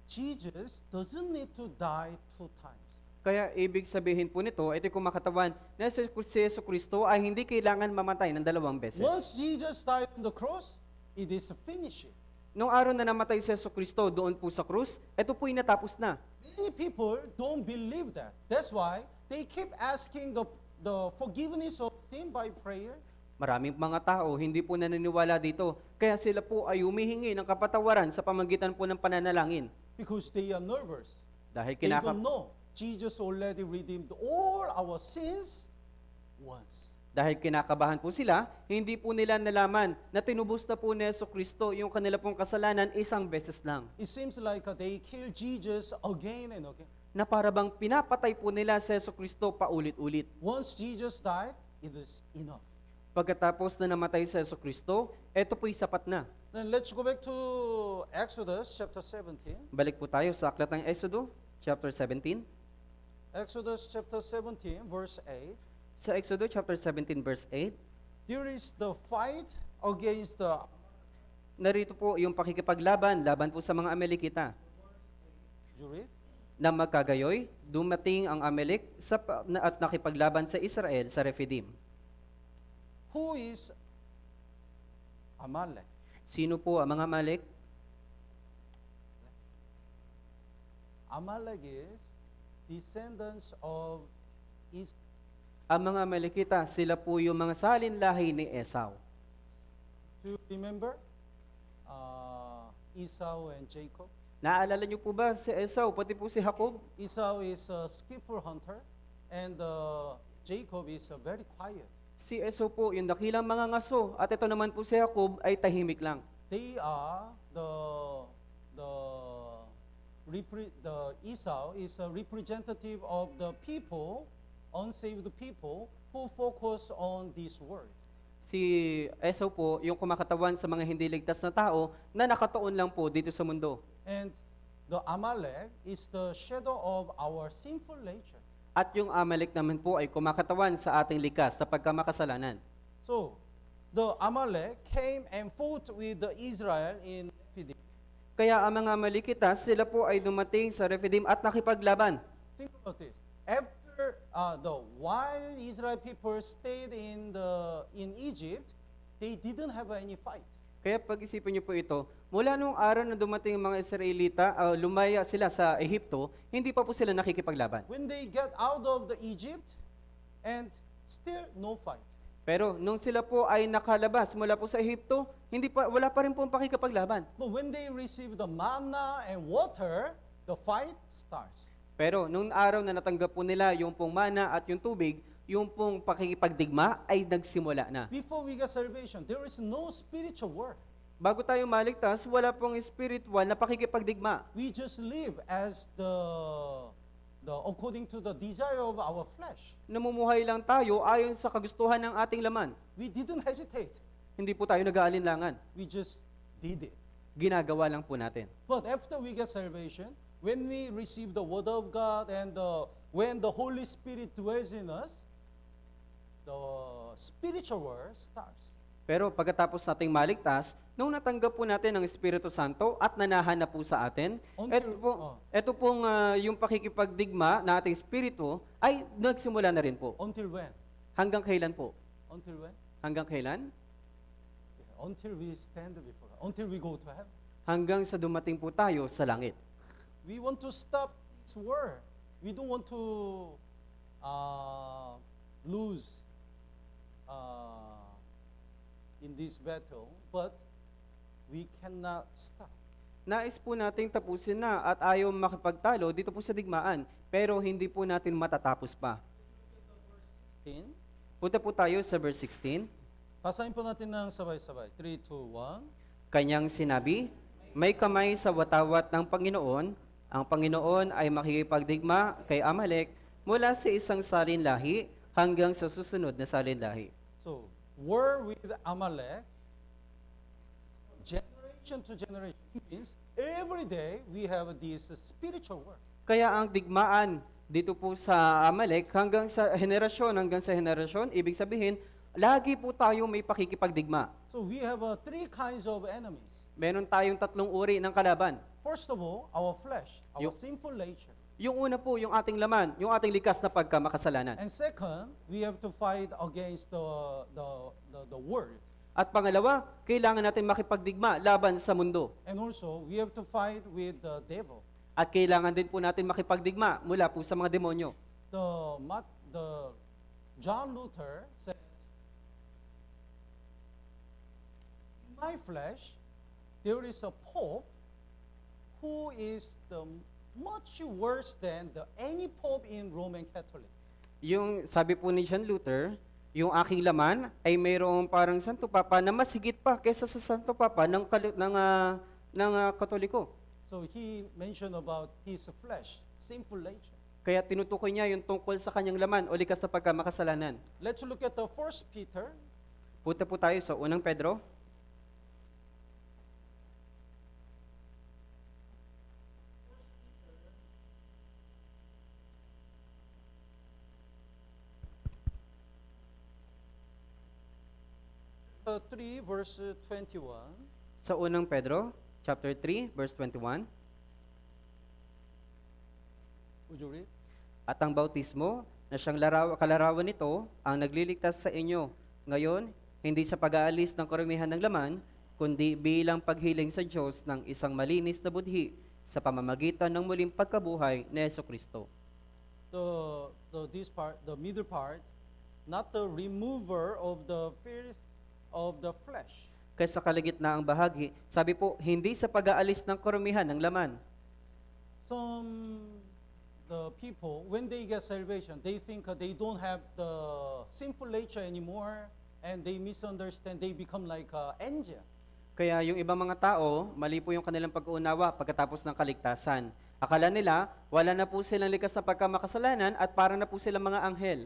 Speaker 1: Jesus doesn't need to die 2 times.
Speaker 2: Kaya ibig sabihin po nito, ito kung makatawan na si Jesucristo ay hindi kailangan mamatay ng 2 beses.
Speaker 1: Once Jesus died on the cross, it is finished.
Speaker 2: Nung araw na namatay si Jesucristo doon po sa krus, ito po'y natapos na.
Speaker 1: Many people don't believe that. That's why they keep asking the forgiveness of sin by prayer.
Speaker 2: Maraming mga tao hindi po naniniwala dito, kaya sila po ay humihingi ng kapatawaran sa pamagitan po ng pananalangin.
Speaker 1: Because they are nervous.
Speaker 2: Dahil
Speaker 1: They don't know Jesus already redeemed all our sins once.
Speaker 2: Dahil kinakabahan po sila, hindi po nila nalaman na tinubos na po ni Jesucristo yung kanila pong kasalanan 1 beses lang.
Speaker 1: It seems like they kill Jesus again and again.
Speaker 2: Na para bang pinapatay po nila si Jesucristo paulit-ulit.
Speaker 1: Once Jesus died, it is enough.
Speaker 2: Pagkatapos na namatay si Jesucristo, eto po'y sapat na.
Speaker 1: Then let's go back to Exodus chapter 17.
Speaker 2: Balik po tayo sa aklat ng Exodo, chapter 17.
Speaker 1: Exodus chapter 17, verse 8.
Speaker 2: Sa Exodo chapter 17 verse 8,
Speaker 1: There is the fight against the,
Speaker 2: narito po yung pakikipaglaban, laban po sa mga Amalekita.
Speaker 1: you read?
Speaker 2: Na magkagayoy, dumating ang Amalek at nakipaglaban sa Israel sa Rephidim.
Speaker 1: Who is Amalek?
Speaker 2: Sino po ang mga Amalek?
Speaker 1: Amalek is descendants of Esau.
Speaker 2: Ang mga Amalekita, sila po yung mga salin-lahi ni Esau.
Speaker 1: Do you remember Esau and Jacob?
Speaker 2: Naaalala niyo po ba si Esau, pati po si Jacob?
Speaker 1: Esau is a skillful hunter, and Jacob is very quiet.
Speaker 2: Si Esau po yung dakilang mga ngaso, at ito naman po si Jacob ay tahimik lang.
Speaker 1: They are the Esau is a representative of the people, unsaved people, who focus on this world.
Speaker 2: Si Esau po yung kumakatawan sa mga hindi ligtas na tao na nakatuon lang po dito sa mundo.
Speaker 1: And the Amalek is the shadow of our sinful nature.
Speaker 2: At yung Amalek naman po ay kumakatawan sa ating likas sa pagkamakasalanan.
Speaker 1: So, the Amalek came and fought with the Israel in Rephidim.
Speaker 2: Kaya ang mga Amalekita, sila po ay dumating sa Rephidim at nakipaglaban.
Speaker 1: Think about this. After while Israel people stayed in Egypt, they didn't have any fight.
Speaker 2: Kaya pag-isipin niyo po ito, mula nung araw na dumating ang mga Israelita, lumaya sila sa Ehipto, hindi pa po sila nakikipaglaban.
Speaker 1: When they get out of the Egypt, and still no fight.
Speaker 2: Pero nung sila po ay nakalabas mula po sa Ehipto, wala pa rin po ang pakikipaglaban.
Speaker 1: But when they receive the manna and water, the fight starts.
Speaker 2: Pero nung araw na natanggap po nila yung pong mana at yung tubig, yung pong pakikipagdigma ay nagsimula na.
Speaker 1: Before we get salvation, there is no spiritual war.
Speaker 2: Bago tayo maligtas, wala pong spiritual na pakikipagdigma.
Speaker 1: We just live as the according to the desire of our flesh.
Speaker 2: Namumuhay lang tayo ayon sa kagustuhan ng ating laman.
Speaker 1: We didn't hesitate.
Speaker 2: Hindi po tayo nag-aalinlangan.
Speaker 1: We just did it.
Speaker 2: Ginagawa lang po natin.
Speaker 1: But after we get salvation, when we receive the word of God and when the Holy Spirit dwells in us, the spiritual war starts.
Speaker 2: Pero pagkatapos nating maligtas, nung natanggap po natin ang Espiritu Santo at nanahan na po sa atin, ito pong yung pakikipagdigma na ating Espiritu ay nagsimula na rin po.
Speaker 1: Until when?
Speaker 2: Hanggang kailan po?
Speaker 1: Until when?
Speaker 2: Hanggang kailan?
Speaker 1: Until we stand before God. Until we go to heaven.
Speaker 2: Hanggang sa dumating po tayo sa langit.
Speaker 1: We want to stop this war. We don't want to lose in this battle, but we cannot stop.
Speaker 2: Nais po nating tapusin na at ayaw makipagtalo dito po sa digmaan, pero hindi po natin matatapos pa.
Speaker 1: 16.
Speaker 2: Punta po tayo sa verse 16.
Speaker 1: Basahin po natin ng sabay-sabay. 3, 2, 1.
Speaker 2: Kanyang sinabi, may kamay sa watawat ng Panginoon, ang Panginoon ay makikipagdigma kay Amalek mula sa isang salinlahi hanggang sa susunod na salinlahi.
Speaker 1: So, war with Amalek, generation to generation, means every day we have this spiritual war.
Speaker 2: Kaya ang digmaan dito po sa Amalek hanggang sa henerasyon, ibig sabihin, lagi po tayo may pakikipagdigma.
Speaker 1: So we have three kinds of enemies.
Speaker 2: Meron tayong tatlong uri ng kalaban.
Speaker 1: First of all, our flesh, our
Speaker 2: Yung-
Speaker 1: sinful nature.
Speaker 2: Yung una po, yung ating laman, yung ating likas na pagkamakasalanan.
Speaker 1: And second, we have to fight against the world.
Speaker 2: At pangalawa, kailangan natin makipagdigma laban sa mundo.
Speaker 1: And also, we have to fight with the devil.
Speaker 2: At kailangan din po natin makipagdigma mula po sa mga demonyo.
Speaker 1: The John Luther said, in my flesh, there is a pope who is much worse than any pope in Roman Catholic.
Speaker 2: Yung sabi po ni John Luther, yung aking laman ay mayroong parang Santo Papa na mas higit pa kaysa sa Santo Papa ng Katoliko.
Speaker 1: So he mentioned about his flesh, sinful nature.
Speaker 2: Kaya tinutukoy niya yung tungkol sa kanyang laman o likas na pagkamakasalanan.
Speaker 1: Let's look at the 1 Peter
Speaker 2: Punta po tayo sa unang Pedro,
Speaker 1: chapter 3, verse 21.
Speaker 2: Sa unang Pedro, chapter 3, verse 21,
Speaker 1: Would you read?
Speaker 2: at ang bautismo na siyang kalarawan nito ang nagliligtas sa inyo. Ngayon, hindi sa pag-aalis ng karumihan ng laman, kundi bilang paghiling sa Diyos ng isang malinis na budhi sa pamamagitan ng muling pagkabuhay ni Jesucristo.
Speaker 1: The middle part, not the remover of the filth of the flesh.
Speaker 2: Kaysa kalagitnaang bahagi, sabi po, hindi sa pag-aalis ng karumihan ng laman.
Speaker 1: Some the people, when they get salvation, they think they don't have the sinful nature anymore, and they misunderstand. They become like angel.
Speaker 2: Kaya yung ibang mga tao, mali po yung kanilang pag-uunawa pagkatapos ng kaligtasan. Akala nila, wala na po silang likas na pagkamakasalanan at para na po silang mga anghel.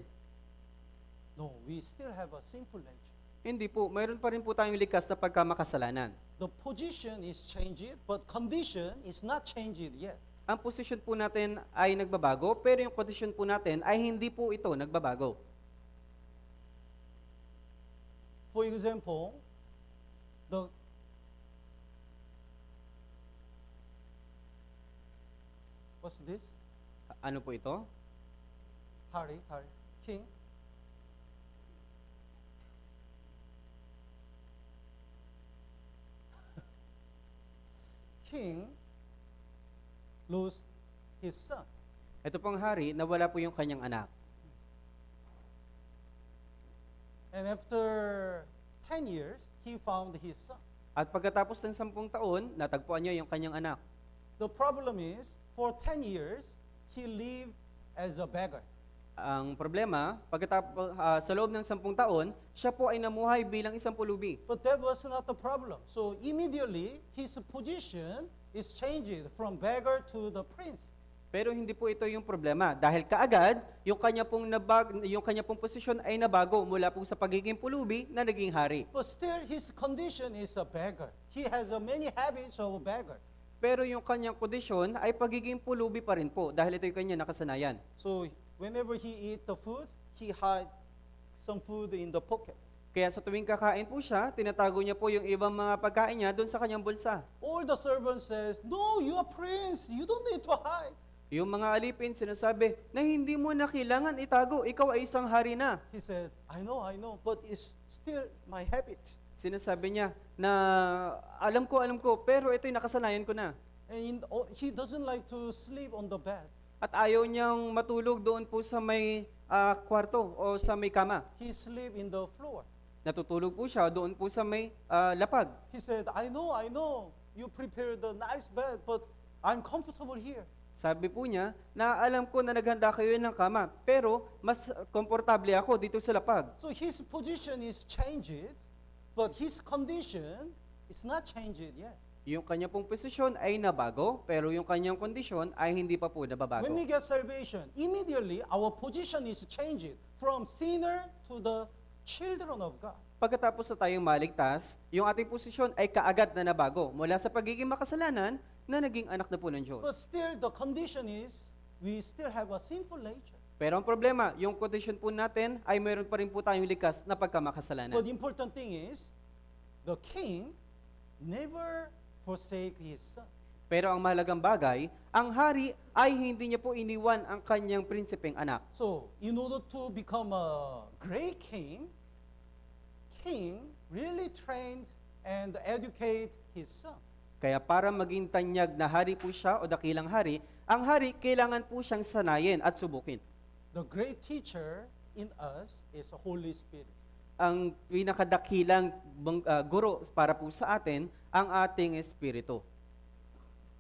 Speaker 1: No, we still have a sinful nature.
Speaker 2: Hindi po, mayroon pa rin po tayong likas na pagkamakasalanan.
Speaker 1: The position is changed, but condition is not changed yet.
Speaker 2: Ang posisyon po natin ay nagbabago, pero yung kondisyon po natin ay hindi po ito nagbabago.
Speaker 1: For example, what's this?
Speaker 2: Ano po ito?
Speaker 1: Harry, king. King lost his son.
Speaker 2: Ito pong hari, nawala po yung kanyang anak.
Speaker 1: And after 10 years, he found his son.
Speaker 2: At pagkatapos ng 10 taon, natagpuan niya yung kanyang anak.
Speaker 1: The problem is, for 10 years, he lived as a beggar.
Speaker 2: Ang problema, pagkatapos sa loob ng 10 taon, siya po ay namuhay bilang isang pulubi.
Speaker 1: But that was not the problem. So immediately, his position is changed from beggar to the prince.
Speaker 2: Pero hindi po ito yung problema dahil kaagad yung kanya pong posisyon ay nabago mula po sa pagiging pulubi na naging hari.
Speaker 1: But still, his condition is a beggar. He has many habits of a beggar.
Speaker 2: Pero yung kanyang kondisyon ay pagiging pulubi pa rin po dahil ito yung kanyang nakasanayan.
Speaker 1: So whenever he eat the food, he hide some food in the pocket.
Speaker 2: Kaya sa tuwing kakain po siya, tinatago niya po yung ibang mga pagkain niya doon sa kanyang bulsa.
Speaker 1: All the servants says, "No, you are prince. You don't need to hide."
Speaker 2: Yung mga alipin sinasabi na hindi mo na kailangan itago, ikaw ay isang hari na.
Speaker 1: He said, I know, but it's still my habit."
Speaker 2: Sinasabi niya na alam ko, pero ito'y nakasanayan ko na.
Speaker 1: And he doesn't like to sleep on the bed.
Speaker 2: At ayaw niyang matulog doon po sa may kwarto o sa may kama.
Speaker 1: He sleep in the floor.
Speaker 2: Natutulog po siya doon po sa may lapag.
Speaker 1: He said, I know, you prepared the nice bed, but I'm comfortable here.
Speaker 2: Sabi po niya na alam ko na naghanda kayo ng kama, pero mas komportable ako dito sa lapag.
Speaker 1: So his position is changed, but his condition is not changed yet.
Speaker 2: Yung kanya pong posisyon ay nabago, pero yung kanyang kondisyon ay hindi pa po nababago.
Speaker 1: When we get salvation, immediately our position is changed from sinner to the children of God.
Speaker 2: Pagkatapos na tayong maligtas, yung ating posisyon ay kaagad na nabago mula sa pagiging makasalanan na naging anak na po ng Diyos.
Speaker 1: But still, the condition is we still have a sinful nature.
Speaker 2: Pero ang problema, yung kondisyon po natin ay mayroon pa rin po tayong likas na pagkamakasalanan.
Speaker 1: But the important thing is, the king never forsake his son.
Speaker 2: Pero ang mahalagang bagay, ang hari ay hindi niya po iniwan ang kanyang prinsipeng anak.
Speaker 1: So, in order to become a great king really trained and educate his son.
Speaker 2: Kaya para maging tanyag na hari po siya o dakilang hari, ang hari kailangan po siyang sanayin at subukin.
Speaker 1: The great teacher in us is the Holy Spirit.
Speaker 2: Ang pinakadakilang guro para po sa atin, ang ating espiritu.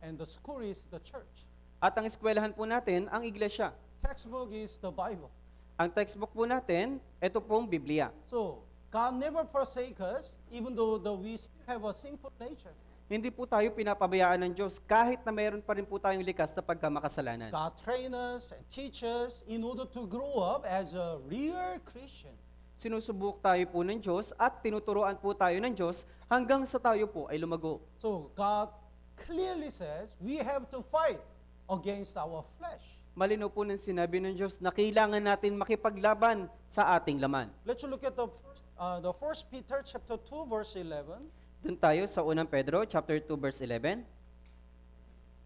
Speaker 1: And the school is the church.
Speaker 2: At ang eskwelahan po natin, ang iglesia.
Speaker 1: Textbook is the Bible.
Speaker 2: Ang textbook po natin, ito pong Biblia.
Speaker 1: So, God never forsake us, even though we still have a sinful nature.
Speaker 2: Hindi po tayo pinapabayaan ng Diyos kahit na mayroon pa rin po tayong likas na pagkamakasalanan.
Speaker 1: God train us and teach us in order to grow up as a real Christian.
Speaker 2: Sinusubok tayo po ng Diyos at tinuturoan po tayo ng Diyos hanggang sa tayo po ay lumago.
Speaker 1: So, God clearly says we have to fight against our flesh.
Speaker 2: Malinaw po ng sinabi ng Diyos na kailangan natin makipaglaban sa ating laman.
Speaker 1: Let's look at the first the First Peter chapter 2 verse 11.
Speaker 2: Doon tayo sa unang Pedro, chapter 2, verse 11.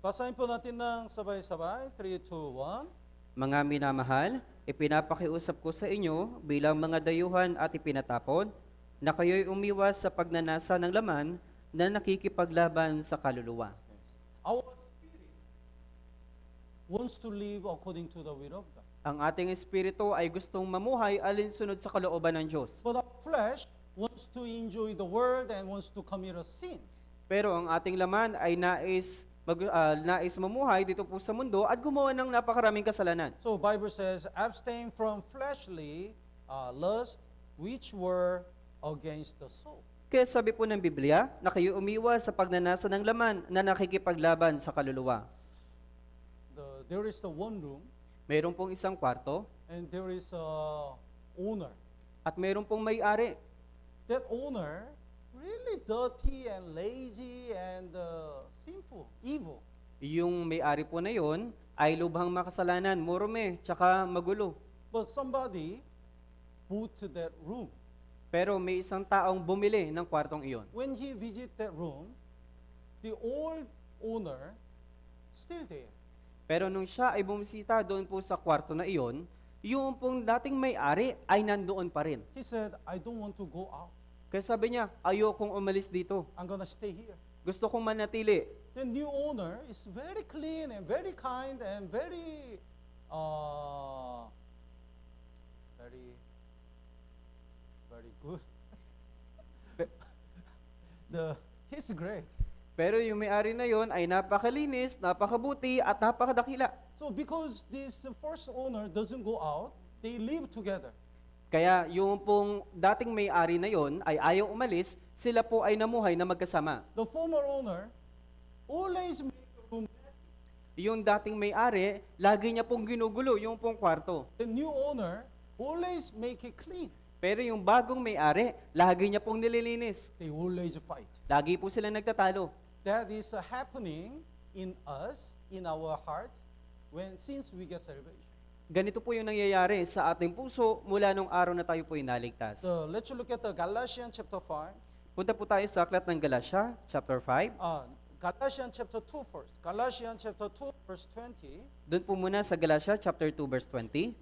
Speaker 1: Basahin po natin ng sabay-sabay. 3, 2, 1.
Speaker 2: Mga minamahal, ipinapakiusap ko sa inyo bilang mga dayuhan at ipinatapon na kayo'y umiwas sa pagnanasa ng laman na nakikipaglaban sa kaluluwa.
Speaker 1: Our spirit wants to live according to the will of God.
Speaker 2: Ang ating espiritu ay gustong mamuhay alinsunod sa kalooban ng Diyos.
Speaker 1: But our flesh wants to enjoy the world and wants to commit a sins.
Speaker 2: Pero ang ating laman ay nais mamuhay dito po sa mundo at gumawa ng napakaraming kasalanan.
Speaker 1: So Bible says, abstain from fleshly lust which were against the soul.
Speaker 2: Kaya sabi po ng Biblia na kayo umiwas sa pagnanasa ng laman na nakikipaglaban sa kaluluwa.
Speaker 1: There is the one room
Speaker 2: Mayroon pong isang kwarto
Speaker 1: and there is a owner.
Speaker 2: at mayroon pong may-ari.
Speaker 1: That owner really dirty and lazy and sinful, evil.
Speaker 2: Yung may-ari po na yon ay lubhang makasalanan, morome, tsaka magulo.
Speaker 1: But somebody bought that room.
Speaker 2: Pero may isang taong bumili ng kwartong iyon.
Speaker 1: When he visit that room, the old owner still there.
Speaker 2: Pero nung siya ay bumisita doon po sa kwarto na iyon, yung pong dating may-ari ay nandoon pa rin.
Speaker 1: He said, I don't want to go out.
Speaker 2: Kaya sabi niya, ayokong umalis dito.
Speaker 1: I'm gonna stay here.
Speaker 2: Gusto kong manatili.
Speaker 1: The new owner is very clean and very kind and very good. He's great.
Speaker 2: Pero yung may-ari na yon ay napakalinis, napakabuti, at napakadakila.
Speaker 1: So because this first owner doesn't go out, they live together.
Speaker 2: Kaya yung pong dating may-ari na yon ay ayaw umalis, sila po ay namuhay na magkasama.
Speaker 1: The former owner always make the room messy.
Speaker 2: Yung dating may-ari, lagi niya pong ginugulo yung pong kwarto.
Speaker 1: The new owner always make it clean.
Speaker 2: Pero yung bagong may-ari, lagi niya pong nililinis.
Speaker 1: They always fight.
Speaker 2: Lagi po sila nagtatalo.
Speaker 1: That is happening in us, in our heart, since we get salvation.
Speaker 2: Ganito po yung nangyayari sa ating puso mula nung araw na tayo po inaligtas.
Speaker 1: So let's look at the Galatians chapter 5.
Speaker 2: Punta po tayo sa aklat ng Galatia, chapter 5.
Speaker 1: Galatians chapter 2 first. Galatians chapter 2 verse 20.
Speaker 2: Doon po muna sa Galatia, chapter 2, verse 20.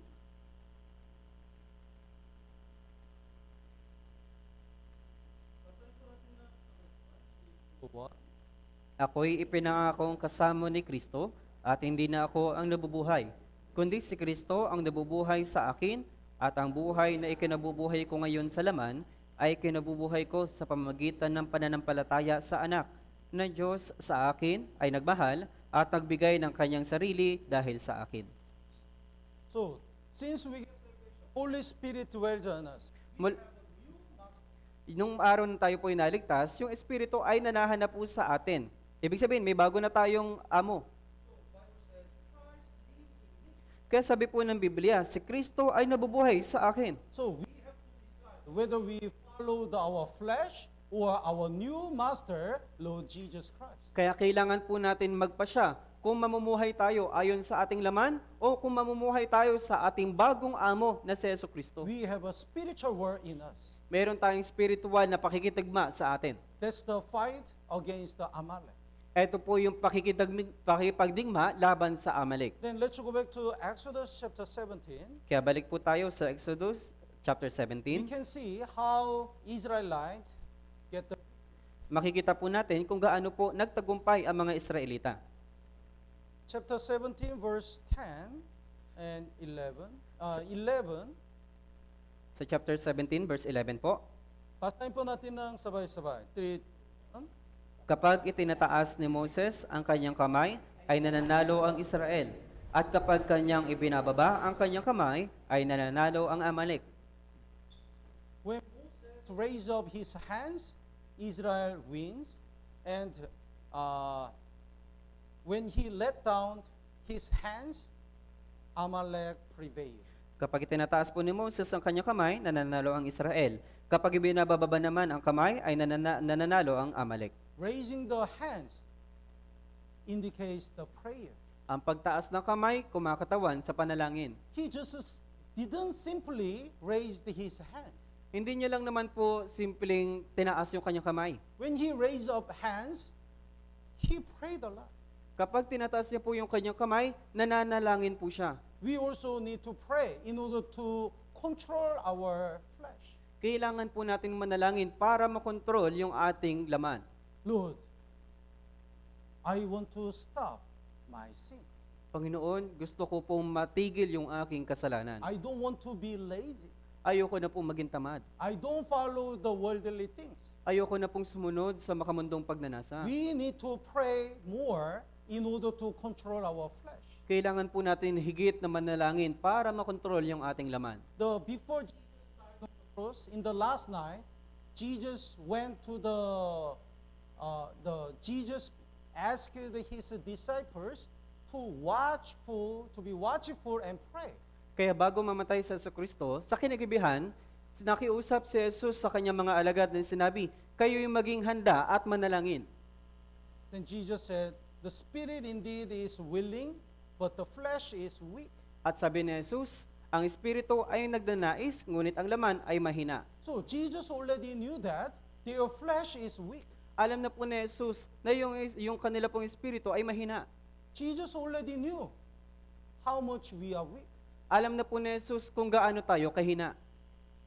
Speaker 2: Ako'y ipinangakong kasama ni Kristo at hindi na ako ang nabubuhay, kundi si Kristo ang nabubuhay sa akin at ang buhay na ikinabubuhay ko ngayon sa laman ay kinabubuhay ko sa pamamagitan ng pananampalataya sa anak na Diyos sa akin ay nagmahal at nagbigay ng kanyang sarili dahil sa akin.
Speaker 1: So, since we get salvation, Holy Spirit dwells on us.
Speaker 2: Nung araw na tayo po inaligtas, yung Espiritu ay nanahanap po sa atin. Ibig sabihin, may bago na tayong amo. Kaya sabi po ng Biblia, si Kristo ay nabubuhay sa akin.
Speaker 1: So, we have to decide whether we follow our flesh or our new master, Lord Jesus Christ.
Speaker 2: Kaya kailangan po natin magpasya kung mamumuhay tayo ayon sa ating laman o kung mamumuhay tayo sa ating bagong amo na si Jesucristo.
Speaker 1: We have a spiritual war in us.
Speaker 2: Meron tayong spiritual na pakikitagma sa atin.
Speaker 1: That's the fight against the Amalek.
Speaker 2: Ito po yung pakipagdigma laban sa Amalek.
Speaker 1: Then let's go back to Exodus chapter 17.
Speaker 2: Kaya balik po tayo sa Exodus chapter
Speaker 1: We
Speaker 2: 17.
Speaker 1: can see how Israelites get the
Speaker 2: Makikita po natin kung gaano po nagtagumpay ang mga Israelita.
Speaker 1: chapter 17 verse 10 and 11. 11.
Speaker 2: Sa chapter 17 verse 11 po,
Speaker 1: Basahin po natin ng sabay-sabay. 3.
Speaker 2: kapag itinataas ni Moses ang kanyang kamay, ay nananalo ang Israel. At kapag kanyang ibinababa ang kanyang kamay, ay nananalo ang Amalek.
Speaker 1: When Moses raised up his hands, Israel wins. And when he let down his hands, Amalek prevails.
Speaker 2: Kapag itinataas po ni Moses ang kanyang kamay, nananalo ang Israel. Kapag ibinababa naman ang kamay, ay nananalo ang Amalek.
Speaker 1: Raising the hands indicates the prayer.
Speaker 2: Ang pagtaas ng kamay, kumakatawan sa panalangin.
Speaker 1: He just didn't simply raise his hands.
Speaker 2: Hindi niya lang naman po simpleng tinaas yung kanyang kamay.
Speaker 1: When he raised up hands, he prayed a lot.
Speaker 2: Kapag tinataas niya po yung kanyang kamay, nananalangin po siya.
Speaker 1: We also need to pray in order to control our flesh.
Speaker 2: Kailangan po natin manalangin para makontrol yung ating laman.
Speaker 1: Lord, I want to stop my sin.
Speaker 2: Panginoon, gusto ko pong matigil yung aking kasalanan.
Speaker 1: I don't want to be lazy.
Speaker 2: Ayoko na pong maging tamad.
Speaker 1: I don't follow the worldly things.
Speaker 2: Ayoko na pong sumunod sa makamundong pagnanasa.
Speaker 1: We need to pray more in order to control our flesh.
Speaker 2: Kailangan po natin higit na manalangin para makontrol yung ating laman.
Speaker 1: Before Jesus died on the cross, in the last night, Jesus went to Jesus asked his disciples to be watchful and pray.
Speaker 2: Kaya bago mamatay sa Kristo, sa kinagabihan, nakiusap si Jesus sa kanyang mga alagad na sinabi, kayo'y maging handa at manalangin.
Speaker 1: Then Jesus said, the spirit indeed is willing, but the flesh is weak.
Speaker 2: At sabi ni Jesus, ang espiritu ay nagnanais, ngunit ang laman ay mahina.
Speaker 1: So Jesus already knew that their flesh is weak.
Speaker 2: Alam na po ni Jesus na yung kanila pong espiritu ay mahina.
Speaker 1: Jesus already knew how much we are weak.
Speaker 2: Alam na po ni Jesus kung gaano tayo kahina.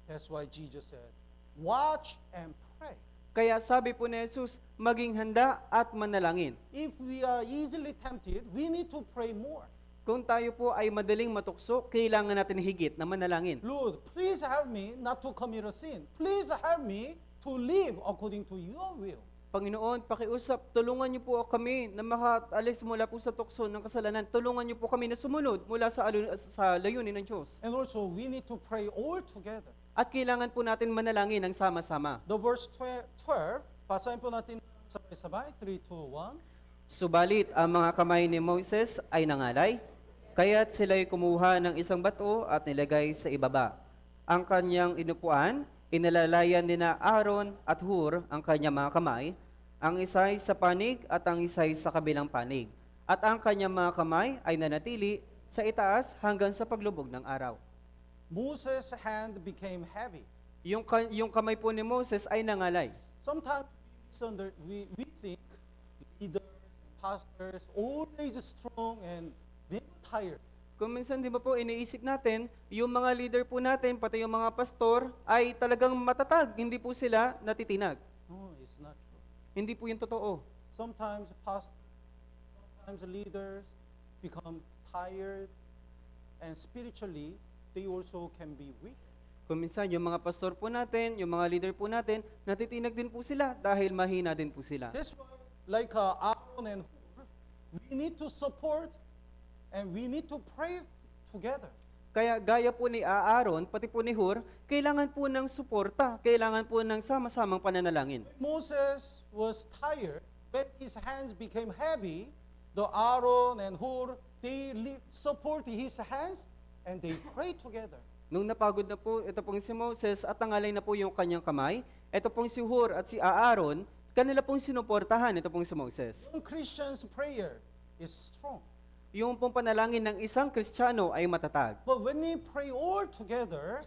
Speaker 1: That's why Jesus said, watch and pray.
Speaker 2: Kaya sabi po ni Jesus, maging handa at manalangin.
Speaker 1: If we are easily tempted, we need to pray more.
Speaker 2: Kung tayo po ay madaling matukso, kailangan natin higit na manalangin.
Speaker 1: Lord, please help me not to commit a sin. Please help me to live according to your will.
Speaker 2: Panginoon, pakiusap, tulungan niyo po kami na makaalis mula po sa tukso ng kasalanan. Tulungan niyo po kami na sumunod mula sa layunin ng Diyos.
Speaker 1: And also, we need to pray all together.
Speaker 2: At kailangan po natin manalangin ng sama-sama.
Speaker 1: The verse 12, basahin po natin sabay-sabay, 3, 2, 1.
Speaker 2: Subalit, ang mga kamay ni Moses ay nangalay, kaya't sila'y kumuha ng isang bato at nilagay sa ibaba. Ang kanyang inupuan, inalalayan ni na Aaron at Hur ang kanyang mga kamay, ang isay sa panig at ang isay sa kabilang panig. At ang kanyang mga kamay ay nanatili sa itaas hanggang sa paglubog ng araw.
Speaker 1: Moses' hand became heavy.
Speaker 2: Yung kamay po ni Moses ay nangalay.
Speaker 1: Sometimes we think leaders, pastors, always strong and never tired.
Speaker 2: Kung minsan, di ba po, iniisip natin, yung mga leader po natin, pati yung mga pastor, ay talagang matatag. Hindi po sila natitinag.
Speaker 1: No, it's not true.
Speaker 2: Hindi po yung totoo.
Speaker 1: Sometimes pastors, sometimes leaders become tired, and spiritually, they also can be weak.
Speaker 2: Kung minsan, yung mga pastor po natin, yung mga leader po natin, natitinag din po sila dahil mahina din po sila.
Speaker 1: That's why, like Aaron and Hur, we need to support and we need to pray together.
Speaker 2: Kaya gaya po ni Aaron, pati po ni Hur, kailangan po ng suporta, kailangan po ng sama-samang pananalangin.
Speaker 1: Moses was tired. When his hands became heavy, the Aaron and Hur, they support his hands and they pray together.
Speaker 2: Nung napagod na po, ito pong si Moses at tangalay na po yung kanyang kamay, ito pong si Hur at si Aaron, kanila pong sinuportahan, ito pong si Moses.
Speaker 1: One Christian's prayer is strong.
Speaker 2: Yung pong panalangin ng isang Kristiyano ay matatag.
Speaker 1: But when we pray all together,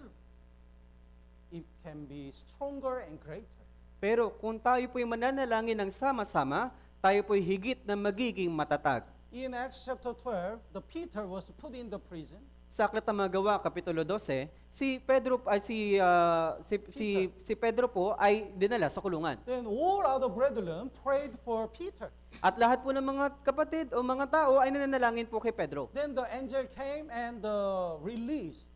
Speaker 1: it can be stronger and greater.
Speaker 2: Pero kung tayo po'y mananalangin ng sama-sama, tayo po'y higit na magiging matatag.
Speaker 1: In Acts chapter 12, the Peter was put in the prison.
Speaker 2: Sa Aklat ng Mga Gawa, Kapitulo 12, si Pedro po ay dinala sa kulungan.
Speaker 1: Then all other brethren prayed for Peter.
Speaker 2: At lahat po ng mga kapatid o mga tao ay nananalangin po kay Pedro.
Speaker 1: Then the angel came and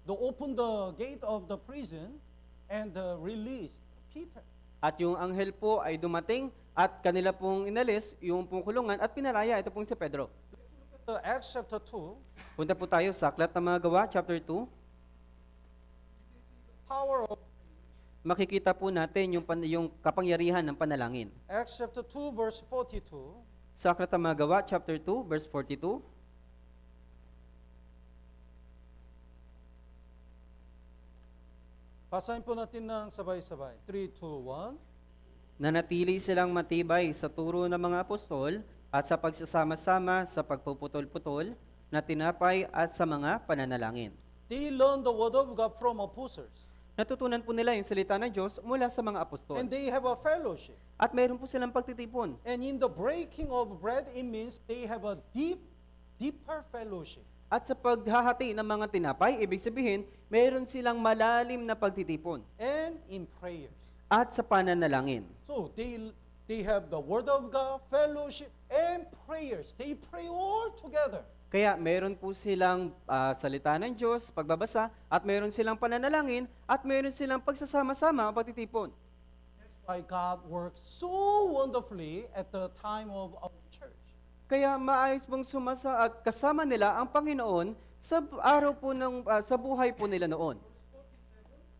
Speaker 1: opened the gate of the prison and released Peter.
Speaker 2: At yung anghel po ay dumating at kanila pong inalis yung pong kulungan at pinalaya ito pong si Pedro.
Speaker 1: Acts chapter 2,
Speaker 2: Punta po tayo sa Aklat ng Mga Gawa, chapter 2.
Speaker 1: power of
Speaker 2: Makikita po natin yung kapangyarihan ng panalangin.
Speaker 1: Acts chapter 2, verse 42.
Speaker 2: Sa Aklat ng Mga Gawa, chapter 2, verse 42.
Speaker 1: Basahin po natin ng sabay-sabay. 3, 2, 1.
Speaker 2: Nanatili silang matibay sa turo ng mga apostol at sa pagsasama-sama sa pagpuputol-putol na tinapay at sa mga pananalangin.
Speaker 1: They learned the word of God from apostles.
Speaker 2: Natutunan po nila yung salita ng Diyos mula sa mga apostol.
Speaker 1: And they have a fellowship.
Speaker 2: At mayroon po silang pagtitipon.
Speaker 1: And in the breaking of bread, it means they have a deeper fellowship.
Speaker 2: At sa paghahati ng mga tinapay, ibig sabihin, mayroon silang malalim na pagtitipon.
Speaker 1: And in prayers.
Speaker 2: At sa pananalangin.
Speaker 1: So they have the word of God, fellowship, and prayers. They pray all together.
Speaker 2: Kaya mayroon po silang salita ng Diyos, pagbabasa, at mayroon silang pananalangin, at mayroon silang pagsasama-sama, pagtitipon.
Speaker 1: That's why God works so wonderfully at the time of our church.
Speaker 2: Kaya maayos pong kasama nila ang Panginoon sa araw po sa buhay po nila noon.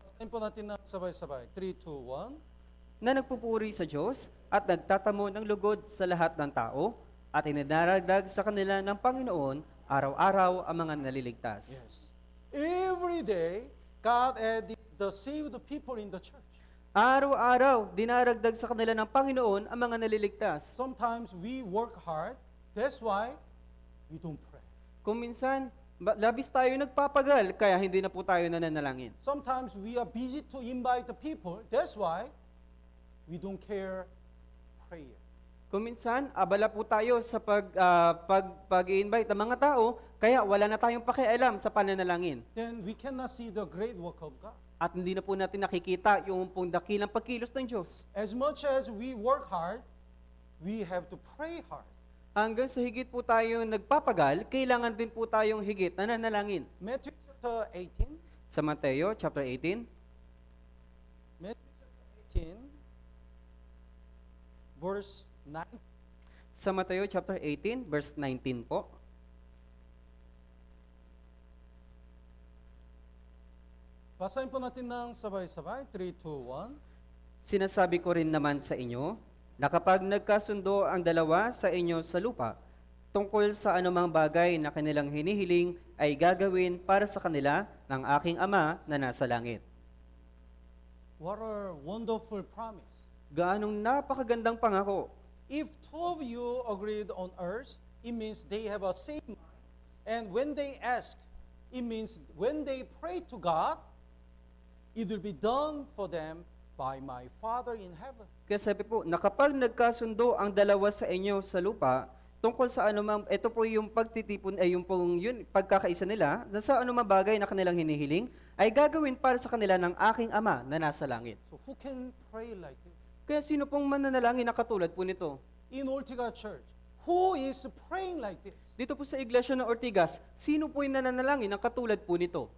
Speaker 1: Basahin po natin na sabay-sabay. 3, 2, 1.
Speaker 2: Na nagpupuri sa Diyos at nagtatamo ng lugod sa lahat ng tao at inadaragdag sa kanila ng Panginoon araw-araw ang mga naliligtas.
Speaker 1: Yes. Every day, God added the saved people in the church.
Speaker 2: Araw-araw, dinaragdag sa kanila ng Panginoon ang mga naliligtas.
Speaker 1: Sometimes we work hard. That's why we don't pray.
Speaker 2: Kung minsan, labis tayo nagpapagal, kaya hindi na po tayo nananalangin.
Speaker 1: Sometimes we are busy to invite the people. That's why we don't care prayer.
Speaker 2: Kung minsan, abala po tayo sa pag-invite ng mga tao, kaya wala na tayong pakialam sa pananalangin.
Speaker 1: Then we cannot see the great work of God.
Speaker 2: At hindi na po natin nakikita yung pong dakilang pagkilos ng Diyos.
Speaker 1: As much as we work hard, we have to pray hard.
Speaker 2: Hanggang sa higit po tayo nagpapagal, kailangan din po tayong higit na nanalangin.
Speaker 1: Matthew chapter 18.
Speaker 2: Sa Mateo chapter 18,
Speaker 1: Matthew chapter 18, verse 9.
Speaker 2: sa Mateo chapter 18, verse 19 po.
Speaker 1: Basahin po natin ng sabay-sabay. 3, 2, 1.
Speaker 2: Sinasabi ko rin naman sa inyo, na kapag nagkasundo ang dalawa sa inyo sa lupa, tungkol sa anumang bagay na kanilang hinihiling ay gagawin para sa kanila ng aking Ama na nasa langit.
Speaker 1: What a wonderful promise.
Speaker 2: Gaanong napakagandang pangako.
Speaker 1: If two of you agreed on earth, it means they have a same mind. And when they ask, it means when they pray to God, it will be done for them by my Father in heaven.
Speaker 2: Kaya sabi po, na kapag nagkasundo ang dalawa sa inyo sa lupa, tungkol sa anumang, ito po yung pagtitipon, ay yung pong yun, pagkakaisa nila, na sa anumang bagay na kanilang hinihiling, ay gagawin para sa kanila ng aking Ama na nasa langit.
Speaker 1: So who can pray like this?
Speaker 2: Kaya sino pong mananalangin na katulad po nito?
Speaker 1: In Ortiga Church, who is praying like this?
Speaker 2: Dito po sa Iglesia ng Ortigas, sino po yung nananalangin na katulad po nito?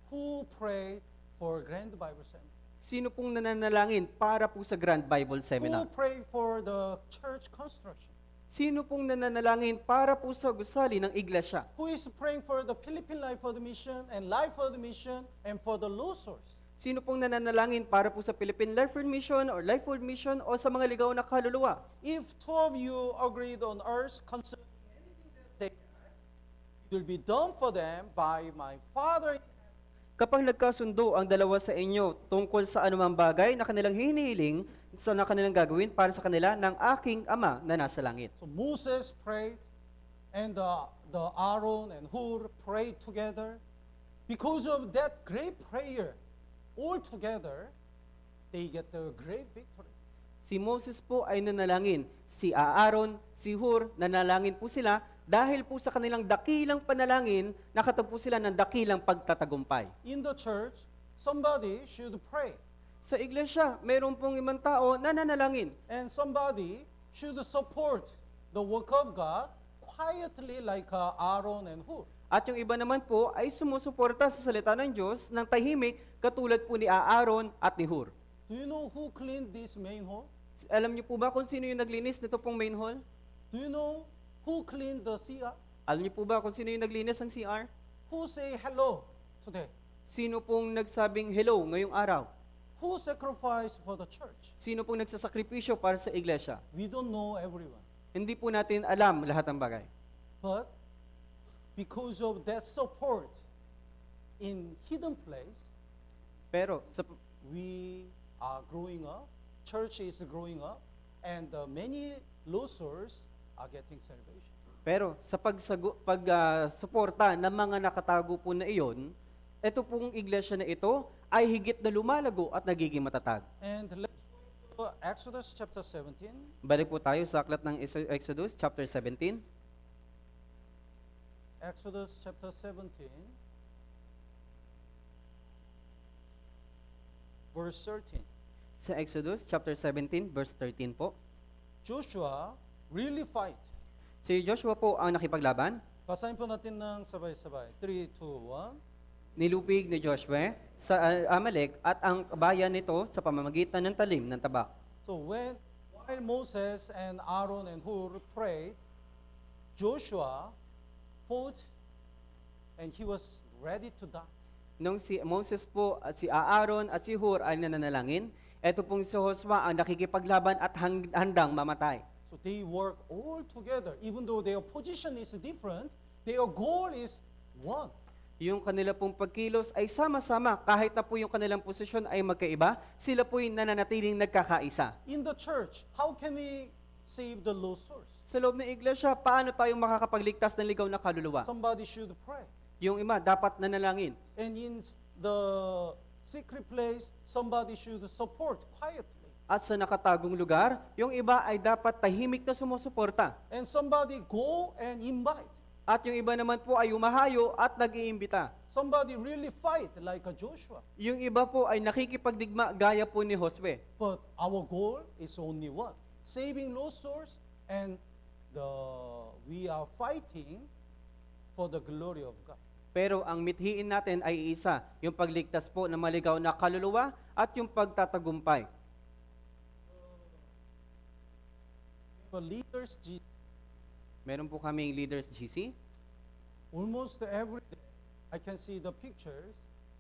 Speaker 1: Who pray for Grand Bible Seminar?
Speaker 2: Sino pong nananalangin para po sa Grand Bible Seminar?
Speaker 1: Who pray for the church construction?
Speaker 2: Sino pong nananalangin para po sa gusali ng iglesia?
Speaker 1: Who is praying for the Philippine Life for the Mission and Life for the Mission and for the losers?
Speaker 2: Sino pong nananalangin para po sa Philippine Life for Mission or Life for Mission o sa mga ligaw na kaluluwa?
Speaker 1: If two of you agreed on earth concerning anything that they ask, it will be done for them by my Father.
Speaker 2: Kapag nagkasundo ang dalawa sa inyo tungkol sa anumang bagay na kanilang hinihiling sa na kanilang gagawin para sa kanila ng aking Ama na nasa langit.
Speaker 1: So Moses prayed, and the Aaron and Hur prayed together. Because of that great prayer, all together, they get the great victory.
Speaker 2: Si Moses po ay nanalangin, si Aaron, si Hur, nanalangin po sila dahil po sa kanilang dakilang panalangin, nakatagpo sila ng dakilang pagtatagumpay.
Speaker 1: In the church, somebody should pray,
Speaker 2: Sa iglesia, mayroon pong ibang tao na nanalangin.
Speaker 1: and somebody should support the work of God quietly like Aaron and Hur.
Speaker 2: At yung iba naman po ay sumusuporta sa salita ng Diyos ng tahimik katulad po ni Aaron at ni Hur.
Speaker 1: Do you know who cleaned this main hall?
Speaker 2: Alam niyo po ba kung sino yung naglinis nito pong main hall?
Speaker 1: Do you know who cleaned the CR?
Speaker 2: Alam niyo po ba kung sino yung naglinis ng CR?
Speaker 1: Who say hello today?
Speaker 2: Sino pong nagsabing hello ngayong araw?
Speaker 1: Who sacrificed for the church?
Speaker 2: Sino pong nagsasakripisyo para sa iglesia?
Speaker 1: We don't know everyone.
Speaker 2: Hindi po natin alam lahat ng bagay.
Speaker 1: But because of that support in hidden place,
Speaker 2: Pero sa
Speaker 1: we are growing up, church is growing up, and many losers are getting salvation.
Speaker 2: Pero sa pagsuporta ng mga nakatago po na iyon, ito pong iglesia na ito ay higit na lumalago at nagiging matatag.
Speaker 1: And let's go to Exodus chapter 17.
Speaker 2: Balik po tayo sa aklat ng Exodus chapter 17.
Speaker 1: Exodus chapter 17, verse 13.
Speaker 2: Sa Exodus chapter 17 verse 13 po.
Speaker 1: Joshua really fight.
Speaker 2: Si Joshua po ang nakipaglaban.
Speaker 1: Basahin po natin ng sabay-sabay. 3, 2, 1.
Speaker 2: Nilupig ni Joshua sa Amalek at ang bayan nito sa pamamagitan ng talim ng tabak.
Speaker 1: So while Moses and Aaron and Hur prayed, Joshua fought and he was ready to die.
Speaker 2: Nung si Moses po at si Aaron at si Hur ay nananalangin, eto pong si Joshua ang nakikipaglaban at handang mamatay.
Speaker 1: So they work all together. Even though their position is different, their goal is one.
Speaker 2: Yung kanila pong pagkilos ay sama-sama kahit na po yung kanilang posisyon ay magkaiba, sila po yung nananatiling nagkakaisa.
Speaker 1: In the church, how can we save the lost souls?
Speaker 2: Sa loob ng iglesia, paano tayong makakapagligtas ng ligaw na kaluluwa?
Speaker 1: Somebody should pray.
Speaker 2: Yung iba, dapat nanalangin.
Speaker 1: And in the secret place, somebody should support quietly.
Speaker 2: At sa nakatagong lugar, yung iba ay dapat tahimik na sumusuporta.
Speaker 1: And somebody go and invite.
Speaker 2: At yung iba naman po ay umahayo at nag-iimbita.
Speaker 1: Somebody really fight like a Joshua.
Speaker 2: Yung iba po ay nakikipagdigma gaya po ni Josue.
Speaker 1: But our goal is only one. Saving lost souls, and we are fighting for the glory of God.
Speaker 2: Pero ang mithiin natin ay isa, yung pagligtas po ng maligaw na kaluluwa at yung pagtatagumpay.
Speaker 1: The leaders,
Speaker 2: Meron po kaming leaders GC.
Speaker 1: almost every day, I can see the pictures.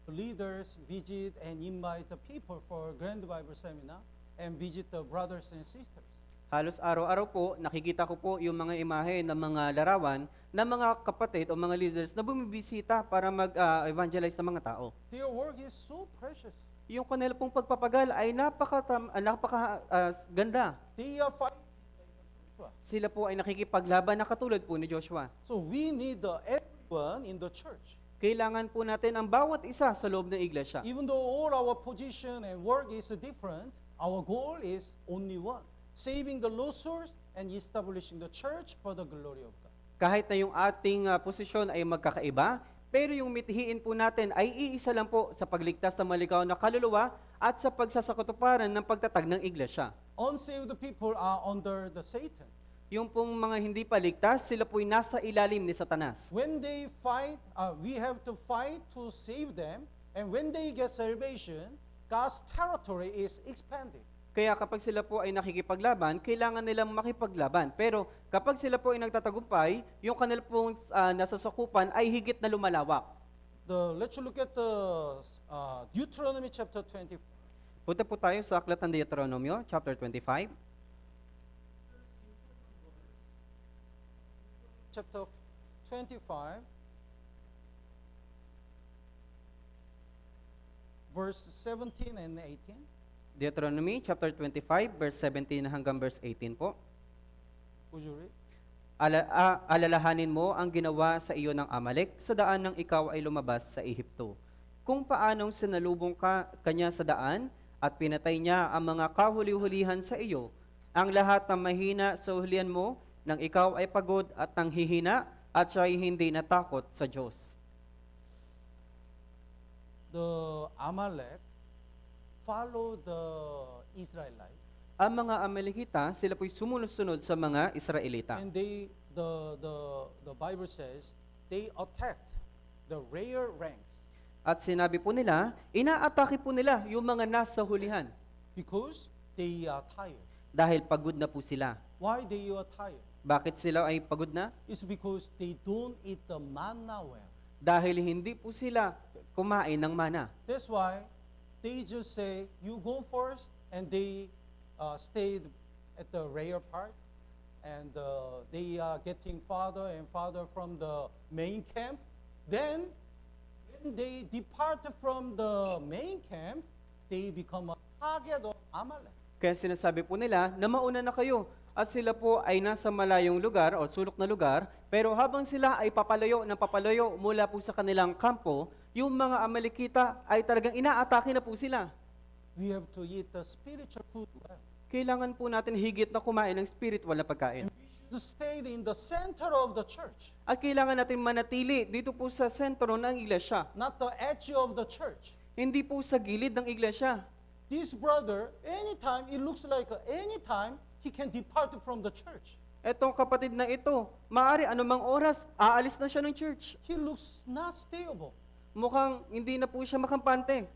Speaker 1: The leaders visit and invite the people for Grand Bible Seminar and visit the brothers and sisters.
Speaker 2: Halos araw-araw po, nakikita ko po yung mga imahe ng mga larawan ng mga kapatid o mga leaders na bumibisita para mag-evangelize sa mga tao.
Speaker 1: Their work is so precious.
Speaker 2: Yung kanila pong pagpapagal ay napaka-ganda.
Speaker 1: They are fighting.
Speaker 2: Sila po ay nakikipaglaban na katulad po ni Joshua.
Speaker 1: So we need everyone in the church.
Speaker 2: Kailangan po natin ang bawat isa sa loob ng iglesia.
Speaker 1: Even though all our position and work is different, our goal is only one. Saving the lost souls and establishing the church for the glory of God.
Speaker 2: Kahit na yung ating posisyon ay magkakaiba, pero yung mithiin po natin ay iisa lang po sa pagligtas sa maligaw na kaluluwa at sa pagsasakatuparan ng pagtatag ng iglesia.
Speaker 1: Unsaved people are under the Satan.
Speaker 2: Yung pong mga hindi paligtas, sila po'y nasa ilalim ni Satanas.
Speaker 1: When they fight, we have to fight to save them. And when they get salvation, God's territory is expanded.
Speaker 2: Kaya kapag sila po ay nakikipaglaban, kailangan nilang makipaglaban. Pero kapag sila po ay nagtatagumpay, yung kanila pong nasasakupan ay higit na lumalawak.
Speaker 1: Let's look at the Deuteronomy chapter 20.
Speaker 2: Punta po tayo sa aklat ng Deuteronomio, chapter 25.
Speaker 1: Chapter 25, verse 17 and 18.
Speaker 2: Deuteronomy, chapter 25, verse 17 hanggang verse 18 po.
Speaker 1: Would you read?
Speaker 2: Alalahanin mo ang ginawa sa iyo ng Amalek sa daan nang ikaw ay lumabas sa Ehipto. Kung paanong sinalubong kanya sa daan at pinatay niya ang mga kahuli-hulihan sa iyo, ang lahat ng mahina sa hulihan mo, nang ikaw ay pagod at nanghihina at siya'y hindi natakot sa Diyos.
Speaker 1: The Amalek follow the Israelites,
Speaker 2: Ang mga Amalekita, sila po'y sumunod-sunod sa mga Israelita.
Speaker 1: and the Bible says they attacked the rear ranks
Speaker 2: At sinabi po nila, inaatake po nila yung mga nasa hulihan
Speaker 1: because they are tired.
Speaker 2: dahil pagod na po sila.
Speaker 1: Why they are tired?
Speaker 2: Bakit sila ay pagod na?
Speaker 1: It's because they don't eat the manna well.
Speaker 2: Dahil hindi po sila kumain ng mana.
Speaker 1: That's why they just say, you go first, and they stayed at the rear part, and they are getting farther and farther from the main camp. Then, when they depart from the main camp, they become a target of Amalek.
Speaker 2: Kaya sinasabi po nila na mauna na kayo at sila po ay nasa malayong lugar o sulok na lugar, pero habang sila ay papalayo mula po sa kanilang kampo, Yung mga Amalekita ay talagang inaatake na po sila.
Speaker 1: We have to eat the spiritual food well.
Speaker 2: Kailangan po natin higit na kumain ng spiritual na pagkain.
Speaker 1: And we should stay in the center of the church,
Speaker 2: At kailangan natin manatili dito po sa sentro ng iglesia.
Speaker 1: not the edge of the church.
Speaker 2: Hindi po sa gilid ng iglesia.
Speaker 1: This brother, anytime, it looks like anytime he can depart from the church.
Speaker 2: Etong kapatid na ito, maaari anumang oras, aalis na siya ng church.
Speaker 1: He looks not stable.
Speaker 2: Mukhang hindi na po siya makampante.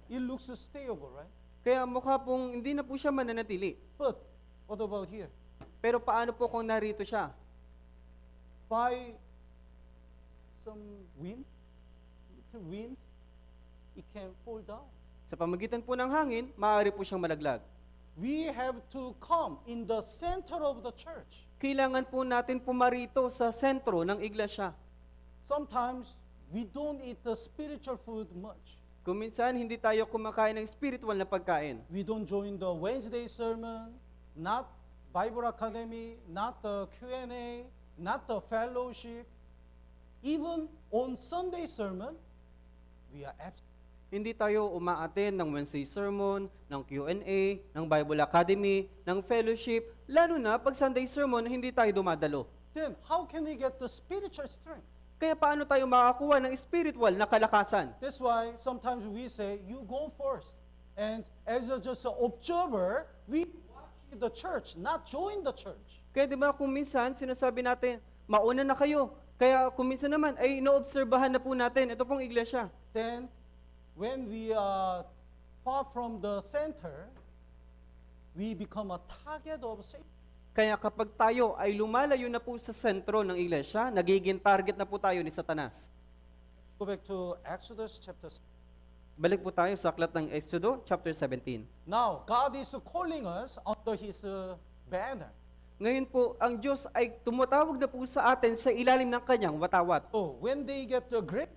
Speaker 1: It looks stable, right?
Speaker 2: Kaya mukha pong hindi na po siya mananatili.
Speaker 1: But what about here?
Speaker 2: Pero paano po kung narito siya?
Speaker 1: By some wind, little wind, it can fall down.
Speaker 2: Sa pamagitan po ng hangin, maaari po siyang malaglag.
Speaker 1: We have to come in the center of the church.
Speaker 2: Kailangan po natin pumarito sa sentro ng iglesia.
Speaker 1: Sometimes we don't eat the spiritual food much.
Speaker 2: Kung minsan, hindi tayo kumakain ng spiritual na pagkain.
Speaker 1: We don't join the Wednesday sermon, not Bible Academy, not the Q&A, not the fellowship. Even on Sunday sermon, we are absent.
Speaker 2: Hindi tayo umaaten ng Wednesday sermon, ng Q&A, ng Bible Academy, ng fellowship, lalo na pag Sunday sermon hindi tayo dumadalo.
Speaker 1: Then how can we get the spiritual strength?
Speaker 2: Kaya paano tayo makakuha ng spiritual na kalakasan?
Speaker 1: That's why sometimes we say, you go first. And as just an observer, we watch the church, not join the church.
Speaker 2: Kaya di ba kung minsan sinasabi natin, mauna na kayo. Kaya kung minsan naman ay inoobserbahan na po natin, ito pong iglesia.
Speaker 1: Then, when we are far from the center, we become a target of Satan.
Speaker 2: Kaya kapag tayo ay lumalayo na po sa sentro ng iglesia, nagiging target na po tayo ni Satanas.
Speaker 1: Go back to Exodus chapter 6.
Speaker 2: Balik po tayo sa aklat ng Exodo, chapter 17.
Speaker 1: Now, God is calling us under His banner.
Speaker 2: Ngayon po, ang Diyos ay tumatawag na po sa atin sa ilalim ng kanyang watawat.
Speaker 1: Oh, when they get the great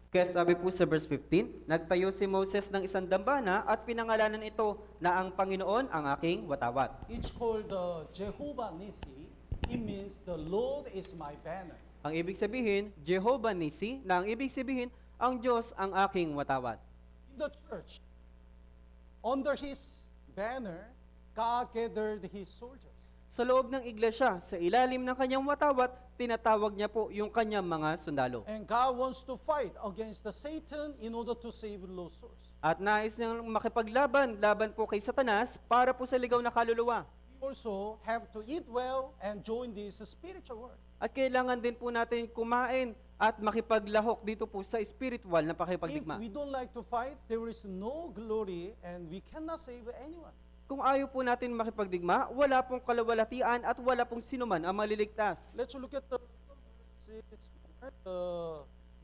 Speaker 2: Kaya sabi po sa verse 15, nagtayo si Moses ng isang dambana at pinangalanan ito na ang Panginoon ang aking watawat.
Speaker 1: it's called Jehovah Nissi. It means the Lord is my banner.
Speaker 2: Ang ibig sabihin, Jehovah Nissi, na ang ibig sabihin, ang Diyos ang aking watawat.
Speaker 1: In the church, under His banner, God gathered His soldiers.
Speaker 2: Sa loob ng iglesia, sa ilalim ng kanyang watawat, tinatawag niya po yung kanyang mga sundalo.
Speaker 1: And God wants to fight against the Satan in order to save lost souls.
Speaker 2: At nais niyang makipaglaban, laban po kay Satanas para po sa ligaw na kaluluwa.
Speaker 1: We also have to eat well and join this spiritual world.
Speaker 2: At kailangan din po natin kumain at makipaglahok dito po sa spiritual na
Speaker 1: If
Speaker 2: pakipagdigma.
Speaker 1: we don't like to fight, there is no glory and we cannot save anyone.
Speaker 2: Kung ayaw po natin makipagdigma, wala pong kalawalatian at wala pong sinuman ang maliligtas.
Speaker 1: Let's look at the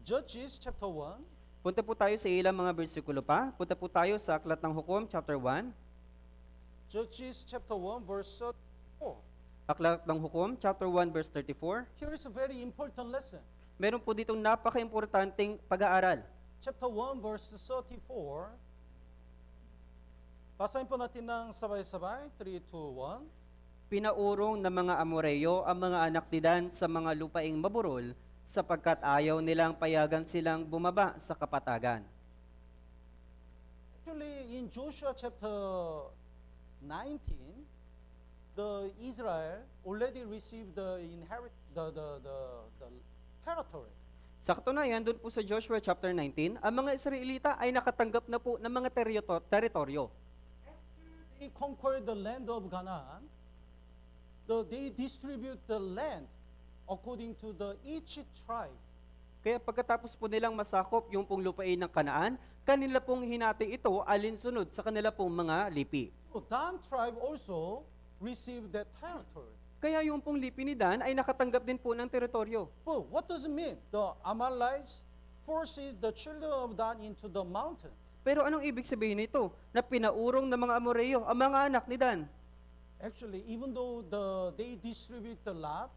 Speaker 1: Judges chapter 1.
Speaker 2: Punta po tayo sa ilang mga bersikulo pa. Punta po tayo sa Aklat ng Hukom, chapter 1.
Speaker 1: Judges chapter 1 verse 4.
Speaker 2: Aklat ng Hukom, chapter 1, verse 34.
Speaker 1: Here is a very important lesson.
Speaker 2: Meron po ditong napaka-importanting pag-aaral.
Speaker 1: Chapter 1 verse 34. Basahin po natin ng sabay-sabay. 3, 2, 1.
Speaker 2: Pinaurong ng mga Amoreyo ang mga anak ni Dan sa mga lupaing maburol sapagkat ayaw nilang payagan silang bumaba sa kapatagan.
Speaker 1: Actually, in Joshua chapter 19, the Israel already received the territory.
Speaker 2: Sa katunayan, doon po sa Joshua chapter 19, ang mga Israelita ay nakatanggap na po ng mga teritoryo.
Speaker 1: They conquered the land of Canaan. They distribute the land according to each tribe.
Speaker 2: Kaya pagkatapos po nilang masakop yung pong lupain ng Kanaan, kanila pong hinati ito alinsunod sa kanila pong mga lipi.
Speaker 1: So Dan tribe also received that territory.
Speaker 2: Kaya yung pong lipi ni Dan ay nakatanggap din po ng teritoryo.
Speaker 1: Well, what does it mean? The Amalekites forces the children of Dan into the mountain.
Speaker 2: Pero anong ibig sabihin nito? Na pinaurong ng mga Amoreyo ang mga anak ni Dan.
Speaker 1: Actually, even though they distribute the lot,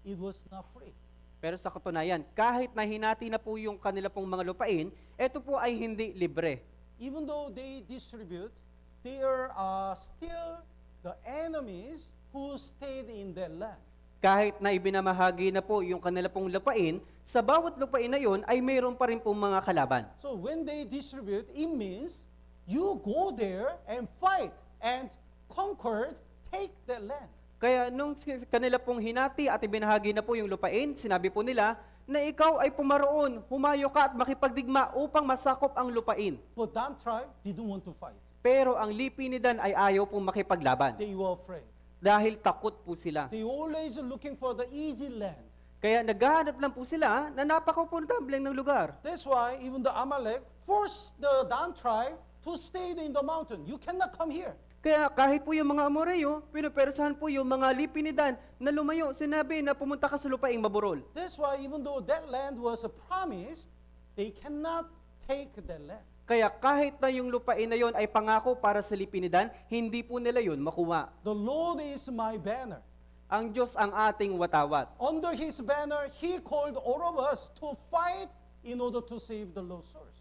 Speaker 1: it was not free.
Speaker 2: Pero sa katunayan, kahit na hinati na po yung kanila pong mga lupain, ito po ay hindi libre.
Speaker 1: Even though they distribute, they are still the enemies who stayed in their land.
Speaker 2: Kahit na ibinamahagi na po yung kanila pong lupain, sa bawat lupain na yon ay mayroon pa rin pong mga kalaban.
Speaker 1: So when they distribute, it means you go there and fight and conquer, take the land.
Speaker 2: Kaya nung kanila pong hinati at ibinahagi na po yung lupain, sinabi po nila na ikaw ay pumaroon, humayo ka at makipagdigma upang masakop ang lupain.
Speaker 1: But Dan tribe didn't want to fight.
Speaker 2: Pero ang lipi ni Dan ay ayaw pong makipaglaban
Speaker 1: They were afraid.
Speaker 2: dahil takot po sila.
Speaker 1: They always looking for the easy land.
Speaker 2: Kaya naghahanap lang po sila na napakakomportable ng lugar.
Speaker 1: That's why even the Amalek forced the Dan tribe to stay in the mountain. You cannot come here.
Speaker 2: Kaya kahit po yung mga Amoreo, pinupersahan po yung mga lipi ni Dan na lumayo, sinabi na pumunta ka sa lupaing maburol.
Speaker 1: That's why even though that land was promised, they cannot take that land.
Speaker 2: Kaya kahit na yung lupain na yon ay pangako para sa lipi ni Dan, hindi po nila yun makuha.
Speaker 1: The Lord is my banner.
Speaker 2: Ang Diyos ang ating watawat.
Speaker 1: Under His banner, He called all of us to fight in order to save the lost souls.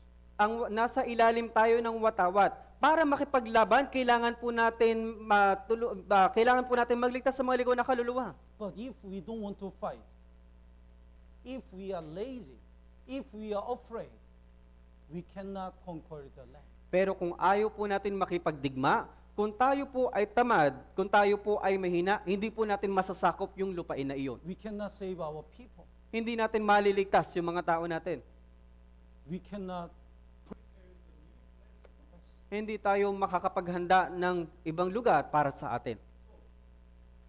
Speaker 2: Nasa ilalim tayo ng watawat. Para makipaglaban, kailangan po natin magligtas sa mga ligaw na kaluluwa.
Speaker 1: But if we don't want to fight, if we are lazy, if we are afraid, we cannot conquer the land.
Speaker 2: Pero kung ayaw po natin makipagdigma, kung tayo po ay tamad, kung tayo po ay mahina, hindi po natin masasakop yung lupain na iyon.
Speaker 1: We cannot save our people.
Speaker 2: Hindi natin maliligtas yung mga tao natin.
Speaker 1: We cannot.
Speaker 2: Hindi tayo makakapaghanda ng ibang lugar para sa atin.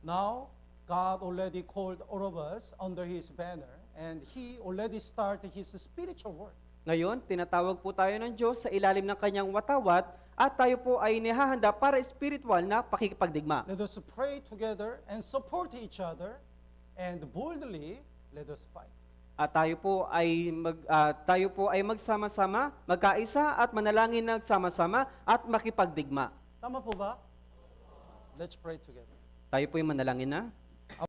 Speaker 1: Now, God already called all of us under His banner, and He already started His spiritual work.
Speaker 2: Ngayon, tinatawag po tayo ng Diyos sa ilalim ng kanyang watawat at tayo po ay nihahanda para spiritual na pakikipagdigma.
Speaker 1: Let us pray together and support each other, and boldly let us fight.
Speaker 2: At tayo po ay magsama-sama, magkaisa at manalangin nagsama-sama at makipagdigma.
Speaker 1: Tama po ba? Let's pray together.
Speaker 2: Tayo po ay manalangin na.